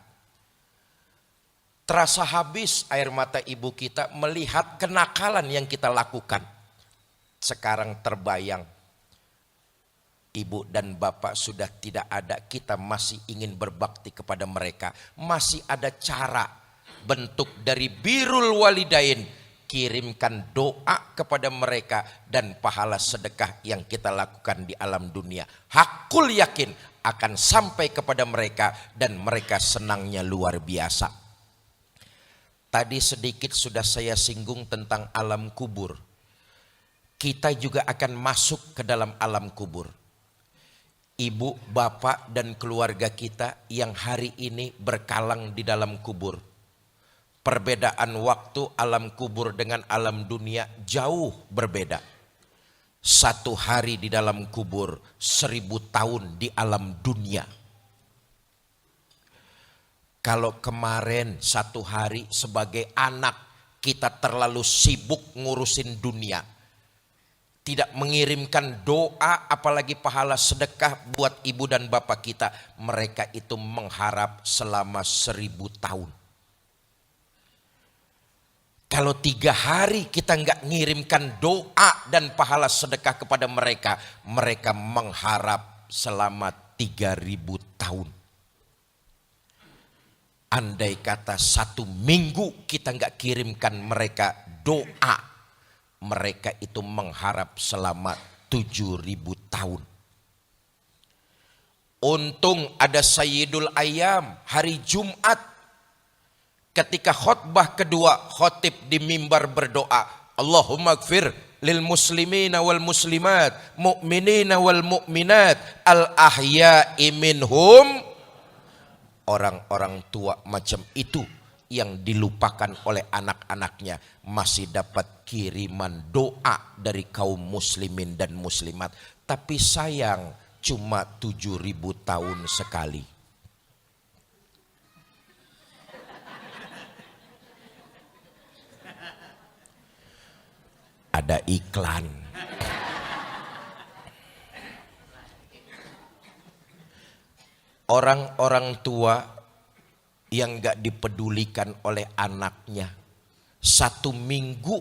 Terasa habis air mata ibu kita melihat kenakalan yang kita lakukan. Sekarang terbayang, ibu dan bapak sudah tidak ada, kita masih ingin berbakti kepada mereka. Masih ada cara, bentuk dari birrul walidain, kirimkan doa kepada mereka dan pahala sedekah yang kita lakukan di alam dunia. Hakul yakin akan sampai kepada mereka dan mereka senangnya luar biasa. Tadi sedikit sudah saya singgung tentang alam kubur. Kita juga akan masuk ke dalam alam kubur. Ibu, bapak dan keluarga kita yang hari ini berkalang di dalam kubur. Perbedaan waktu alam kubur dengan alam dunia jauh berbeda. 1 hari di dalam kubur, 1000 tahun di alam dunia. Kalau kemarin 1 hari sebagai anak kita terlalu sibuk ngurusin dunia, tidak mengirimkan doa apalagi pahala sedekah buat ibu dan bapak kita, mereka itu mengharap selama 1000 tahun. Kalau 3 hari kita nggak ngirimkan doa dan pahala sedekah kepada mereka, mereka mengharap selama 3000 tahun. Andai kata 1 minggu kita nggak kirimkan mereka doa, mereka itu mengharap selama 7000 tahun. Untung ada Sayyidul Ayyam, hari Jumat. Ketika khutbah kedua, khotib di mimbar berdoa, Allahumma gfir lil muslimina wal muslimat, mu'minina wal mu'minat, al ahya'i minhum. Orang-orang tua macam itu yang dilupakan oleh anak-anaknya masih dapat kiriman doa dari kaum muslimin dan muslimat. Tapi sayang, cuma 7000 tahun sekali. Ada iklan. Orang-orang tua yang gak dipedulikan oleh anaknya, 1 minggu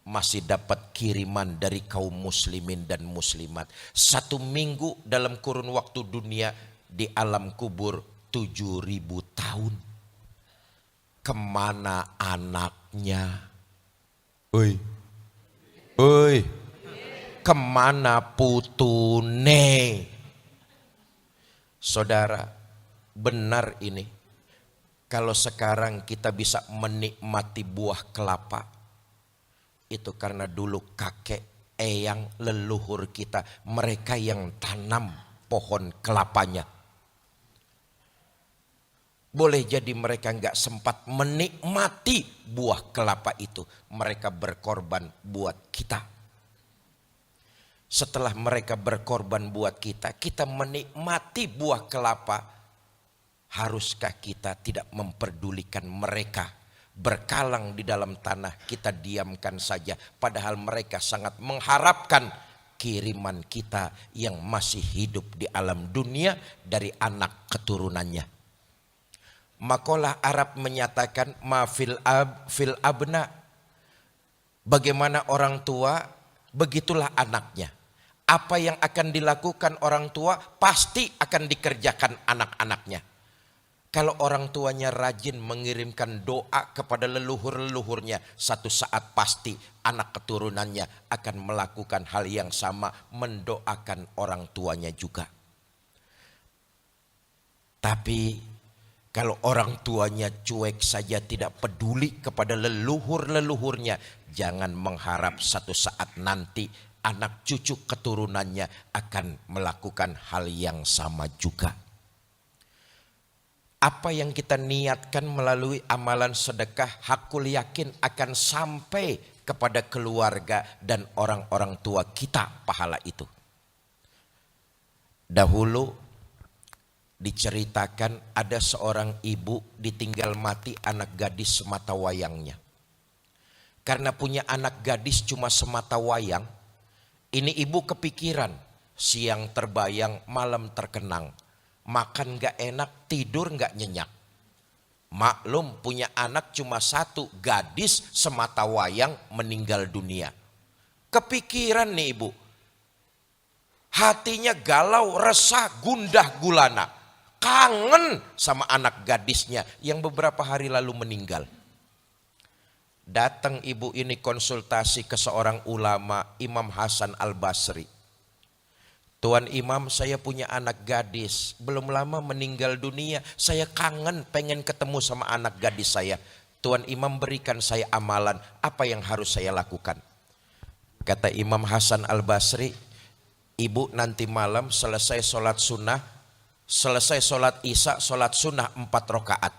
masih dapat kiriman dari kaum muslimin dan muslimat. 1 minggu dalam kurun waktu dunia di alam kubur 7.000 tahun. Kemana anaknya? Oi, oi, kemana putune? Saudara, benar ini. Kalau sekarang kita bisa menikmati buah kelapa, itu karena dulu kakek, eyang, leluhur kita, mereka yang tanam pohon kelapanya. Boleh jadi mereka nggak sempat menikmati buah kelapa itu. Mereka berkorban buat kita. Setelah mereka berkorban buat kita, kita menikmati buah kelapa. Haruskah kita tidak memperdulikan mereka? Berkalang di dalam tanah, kita diamkan saja. Padahal mereka sangat mengharapkan kiriman kita yang masih hidup di alam dunia dari anak keturunannya. Makalah Arab menyatakan ma fil abna. Bagaimana orang tua, begitulah anaknya. Apa yang akan dilakukan orang tua pasti akan dikerjakan anak-anaknya. Kalau orang tuanya rajin mengirimkan doa kepada leluhur-leluhurnya, satu saat pasti anak keturunannya akan melakukan hal yang sama, mendoakan orang tuanya juga. Tapi kalau orang tuanya cuek saja, tidak peduli kepada leluhur-leluhurnya, jangan mengharap satu saat nanti anak cucu keturunannya akan melakukan hal yang sama juga. Apa yang kita niatkan melalui amalan sedekah, hakul yakin akan sampai kepada keluarga dan orang-orang tua kita pahala itu. Dahulu diceritakan ada seorang ibu ditinggal mati anak gadis semata wayangnya. Karena punya anak gadis cuma semata wayang, ini ibu kepikiran, siang terbayang, malam terkenang. Makan gak enak, tidur gak nyenyak. Maklum punya anak cuma satu, gadis semata wayang meninggal dunia. Kepikiran nih ibu. Hatinya galau, resah, gundah gulana. Kangen sama anak gadisnya yang beberapa hari lalu meninggal. Datang ibu ini konsultasi ke seorang ulama, Imam Hasan Al-Basri. Tuan Imam, saya punya anak gadis, belum lama meninggal dunia. Saya kangen, pengen ketemu sama anak gadis saya. Tuan Imam berikan saya amalan, apa yang harus saya lakukan? Kata Imam Hasan Al-Basri, ibu nanti malam selesai sholat sunnah, selesai sholat isya, sholat sunnah 4 rakaat.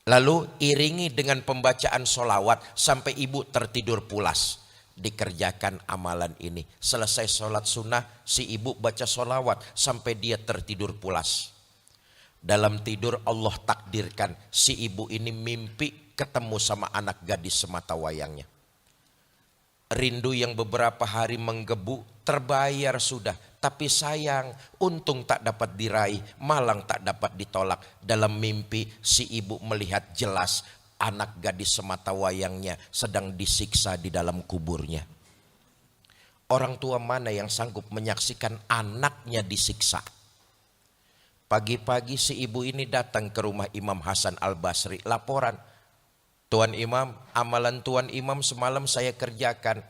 Lalu iringi dengan pembacaan sholawat sampai ibu tertidur pulas. Dikerjakan amalan ini. Selesai sholat sunnah, si ibu baca sholawat sampai dia tertidur pulas. Dalam tidur Allah takdirkan si ibu ini mimpi ketemu sama anak gadis semata wayangnya. Rindu yang beberapa hari menggebu terbayar sudah. Tapi sayang, untung tak dapat diraih, malang tak dapat ditolak. Dalam mimpi si ibu melihat jelas anak gadis semata wayangnya sedang disiksa di dalam kuburnya. Orang tua mana yang sanggup menyaksikan anaknya disiksa? Pagi-pagi si ibu ini datang ke rumah Imam Hasan Al-Basri, laporan. Tuan Imam, amalan Tuan Imam semalam saya kerjakan.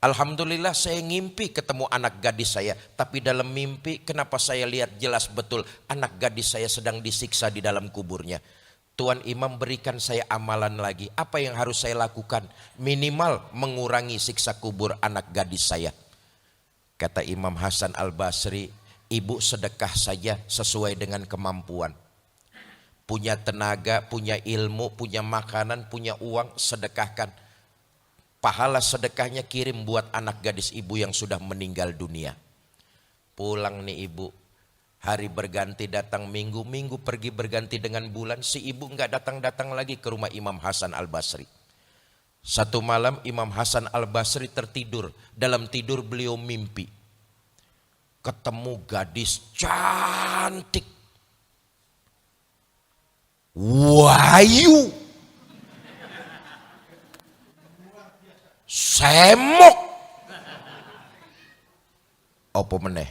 Alhamdulillah saya ngimpi ketemu anak gadis saya. Tapi dalam mimpi kenapa saya lihat jelas betul anak gadis saya sedang disiksa di dalam kuburnya. Tuan Imam berikan saya amalan lagi. Apa yang harus saya lakukan? Minimal mengurangi siksa kubur anak gadis saya. Kata Imam Hasan Al-Basri, ibu sedekah saja sesuai dengan kemampuan. Punya tenaga, punya ilmu, punya makanan, punya uang, sedekahkan. Pahala sedekahnya kirim buat anak gadis ibu yang sudah meninggal dunia. Pulang nih ibu. Hari berganti datang minggu, minggu pergi berganti dengan bulan. Si ibu enggak datang-datang lagi ke rumah Imam Hasan Al-Basri. Satu malam Imam Hasan Al-Basri tertidur. Dalam tidur beliau mimpi. Ketemu gadis cantik. Wahyu. semok. Apa meneh?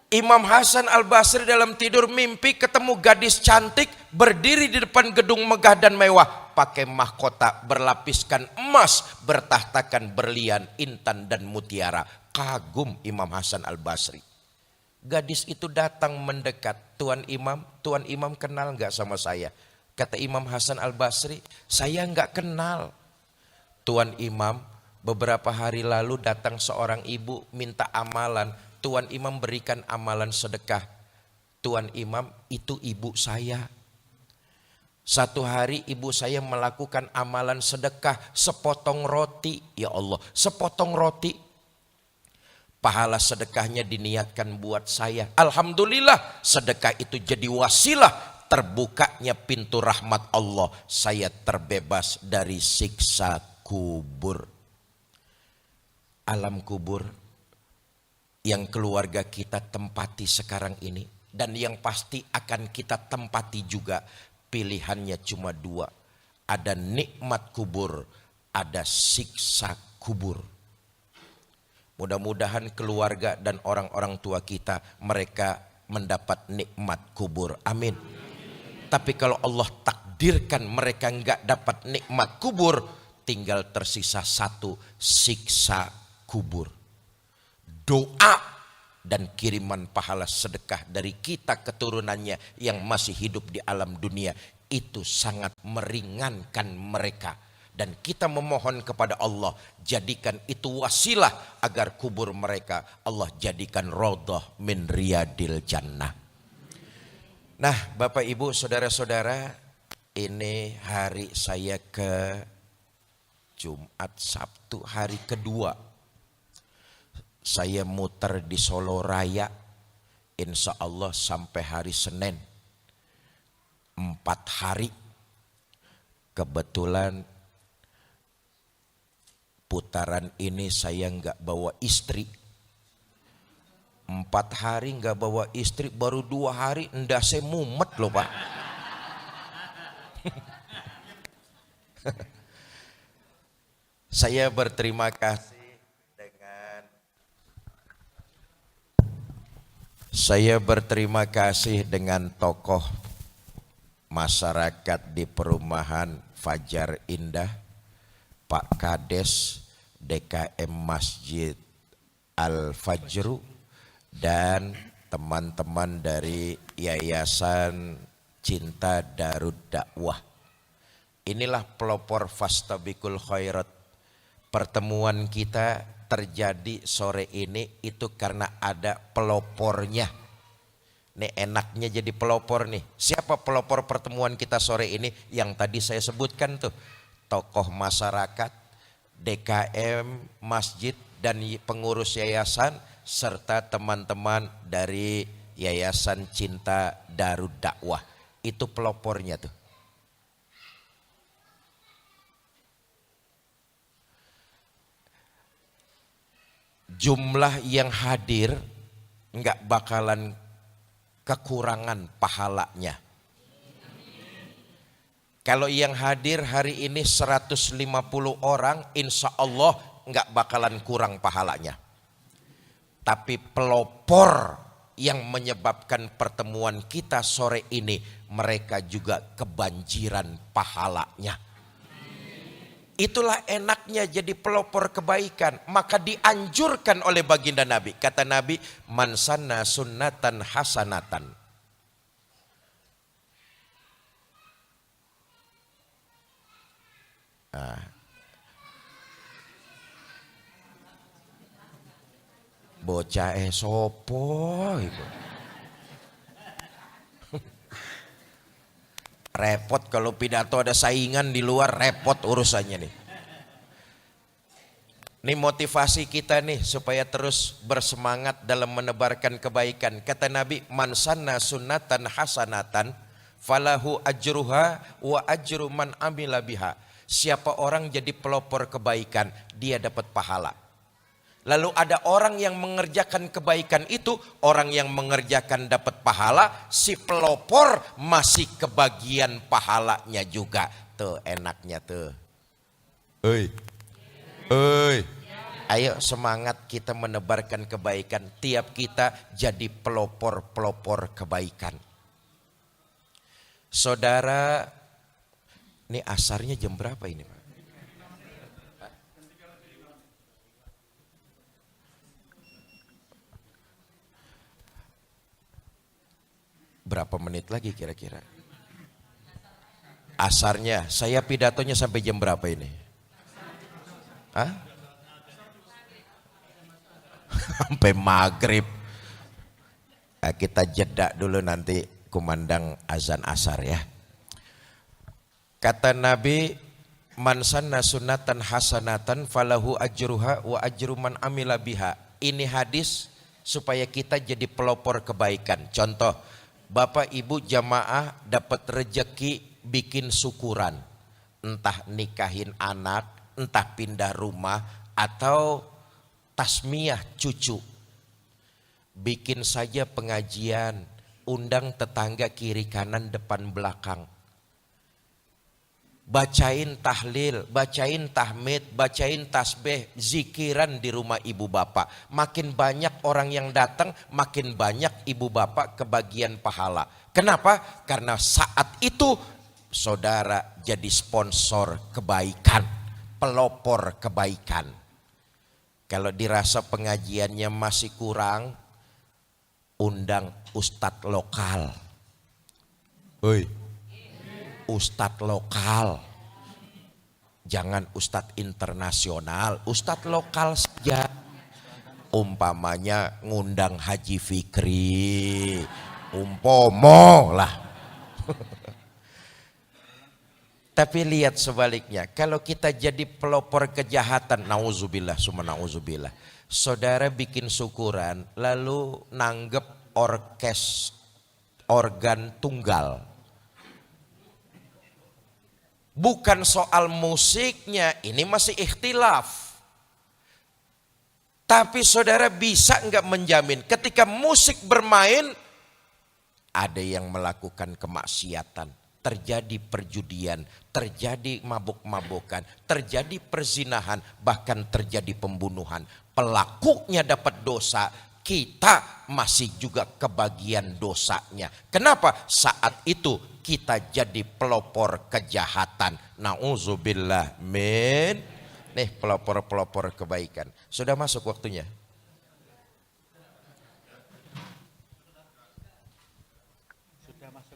Imam Hasan Al-Basri dalam tidur mimpi ketemu gadis cantik berdiri di depan gedung megah dan mewah, pakai mahkota berlapiskan emas, bertahtakan berlian, intan dan mutiara. Kagum Imam Hasan Al-Basri. Gadis itu datang mendekat, Tuan Imam kenal nggak sama saya? Kata Imam Hasan Al-Basri, saya nggak kenal. Tuan Imam, beberapa hari lalu datang seorang ibu minta amalan. Tuan Imam berikan amalan sedekah. Tuan Imam, itu ibu saya. Satu hari ibu saya melakukan amalan sedekah sepotong roti. Ya Allah, sepotong roti. Pahala sedekahnya diniatkan buat saya. Alhamdulillah, sedekah itu jadi wasilah terbukanya pintu rahmat Allah. Saya terbebas dari siksa kubur. Alam kubur yang keluarga kita tempati sekarang ini, dan yang pasti akan kita tempati juga, pilihannya cuma dua. Ada nikmat kubur, ada siksa kubur. Mudah-mudahan keluarga dan orang-orang tua kita, mereka mendapat nikmat kubur. Amin. Tapi kalau Allah takdirkan mereka enggak dapat nikmat kubur, tinggal tersisa satu, siksa kubur. Doa dan kiriman pahala sedekah dari kita keturunannya yang masih hidup di alam dunia itu sangat meringankan mereka. Dan kita memohon kepada Allah, jadikan itu wasilah agar kubur mereka Allah jadikan raudhah min riyadil jannah. Nah, Bapak Ibu saudara-saudara, ini hari saya ke Jumat Sabtu, hari kedua saya muter di Solo Raya, insya Allah sampai hari Senin, 4 hari. Kebetulan putaran ini saya nggak bawa istri. 4 hari nggak bawa istri, baru 2 hari endasnya mumet loh Pak. Saya berterima kasih. Saya berterima kasih dengan tokoh masyarakat di perumahan Fajar Indah, Pak Kades DKM Masjid Al-Fajru, dan teman-teman dari Yayasan Cinta Darud Dakwah. Inilah pelopor Fastabikul Khairat. Pertemuan kita terjadi sore ini itu karena ada pelopornya. Nih enaknya jadi pelopor nih. Siapa pelopor pertemuan kita sore ini? Yang tadi saya sebutkan tuh. Tokoh masyarakat, DKM, masjid, dan pengurus yayasan, serta teman-teman dari Yayasan Cinta Darud Dakwah. Itu pelopornya tuh. Jumlah yang hadir nggak bakalan kekurangan pahalanya. Kalau yang hadir hari ini 150 orang, insya Allah nggak bakalan kurang pahalanya. Tapi pelopor yang menyebabkan pertemuan kita sore ini, mereka juga kebanjiran pahalanya. Itulah enaknya jadi pelopor kebaikan. Maka dianjurkan oleh baginda Nabi. Kata Nabi, man sanna sunnatan hasanatan. Bocah sopo itu. Repot kalau pidato ada saingan di luar, repot urusannya nih. Ini motivasi kita nih supaya terus bersemangat dalam menebarkan kebaikan. Kata Nabi, man sanna sunnatan hasanatan falahu ajruha wa ajru man amila biha. Siapa orang jadi pelopor kebaikan, dia dapat pahala. Lalu ada orang yang mengerjakan kebaikan itu, orang yang mengerjakan dapat pahala, si pelopor masih kebagian pahalanya juga. tuh enaknya tuh. Oi. Oi. Ayo semangat kita menebarkan kebaikan. Tiap kita jadi pelopor-pelopor kebaikan. Saudara, ini asarnya jam berapa ini Pak? Berapa menit lagi kira-kira? Asarnya, saya pidatonya sampai jam berapa ini? Hah? Sampai maghrib. Nah, kita jeda dulu nanti kumandang azan asar ya. Kata Nabi, man sanna sunnatan hasanatan falahu ajruha wa ajru man amila biha. Ini hadis supaya kita jadi pelopor kebaikan. Contoh, Bapak Ibu jamaah dapat rejeki bikin syukuran. Entah nikahin anak, entah pindah rumah, atau tasmiyah cucu. Bikin saja pengajian, undang tetangga kiri kanan depan belakang. Bacain tahlil, bacain tahmid, bacain tasbih, zikiran di rumah ibu bapak. Makin banyak orang yang datang, makin banyak ibu bapak kebagian pahala. Kenapa? Karena saat itu saudara jadi sponsor kebaikan, pelopor kebaikan. Kalau dirasa pengajiannya masih kurang, undang ustadz lokal. Ustadz lokal, jangan ustadz internasional, ustadz lokal saja. Umpamanya ngundang Haji Fikri, umpomo lah. Tapi lihat sebaliknya, kalau kita jadi pelopor kejahatan, nauzubillah, summa nauzubillah. Saudara bikin syukuran, lalu nanggep organ tunggal. Bukan soal musiknya, ini masih ikhtilaf. Tapi saudara bisa enggak menjamin ketika musik bermain, ada yang melakukan kemaksiatan, terjadi perjudian, terjadi mabuk-mabukan, terjadi perzinahan, bahkan terjadi pembunuhan. Pelakunya dapat dosa, kita masih juga kebagian dosanya. Kenapa? Saat itu kita jadi pelopor kejahatan. Nauzubillah min. Nih pelopor-pelopor kebaikan. Sudah masuk waktunya? Sudah masuk.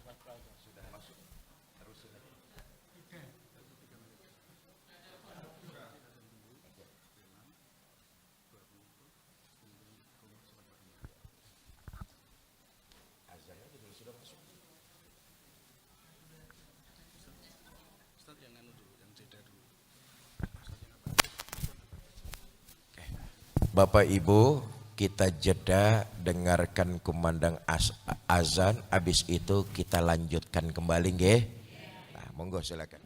Bapak Ibu, kita jeda dengarkan kumandang azan, habis itu kita lanjutkan kembali nggih. Nah, monggo silakan.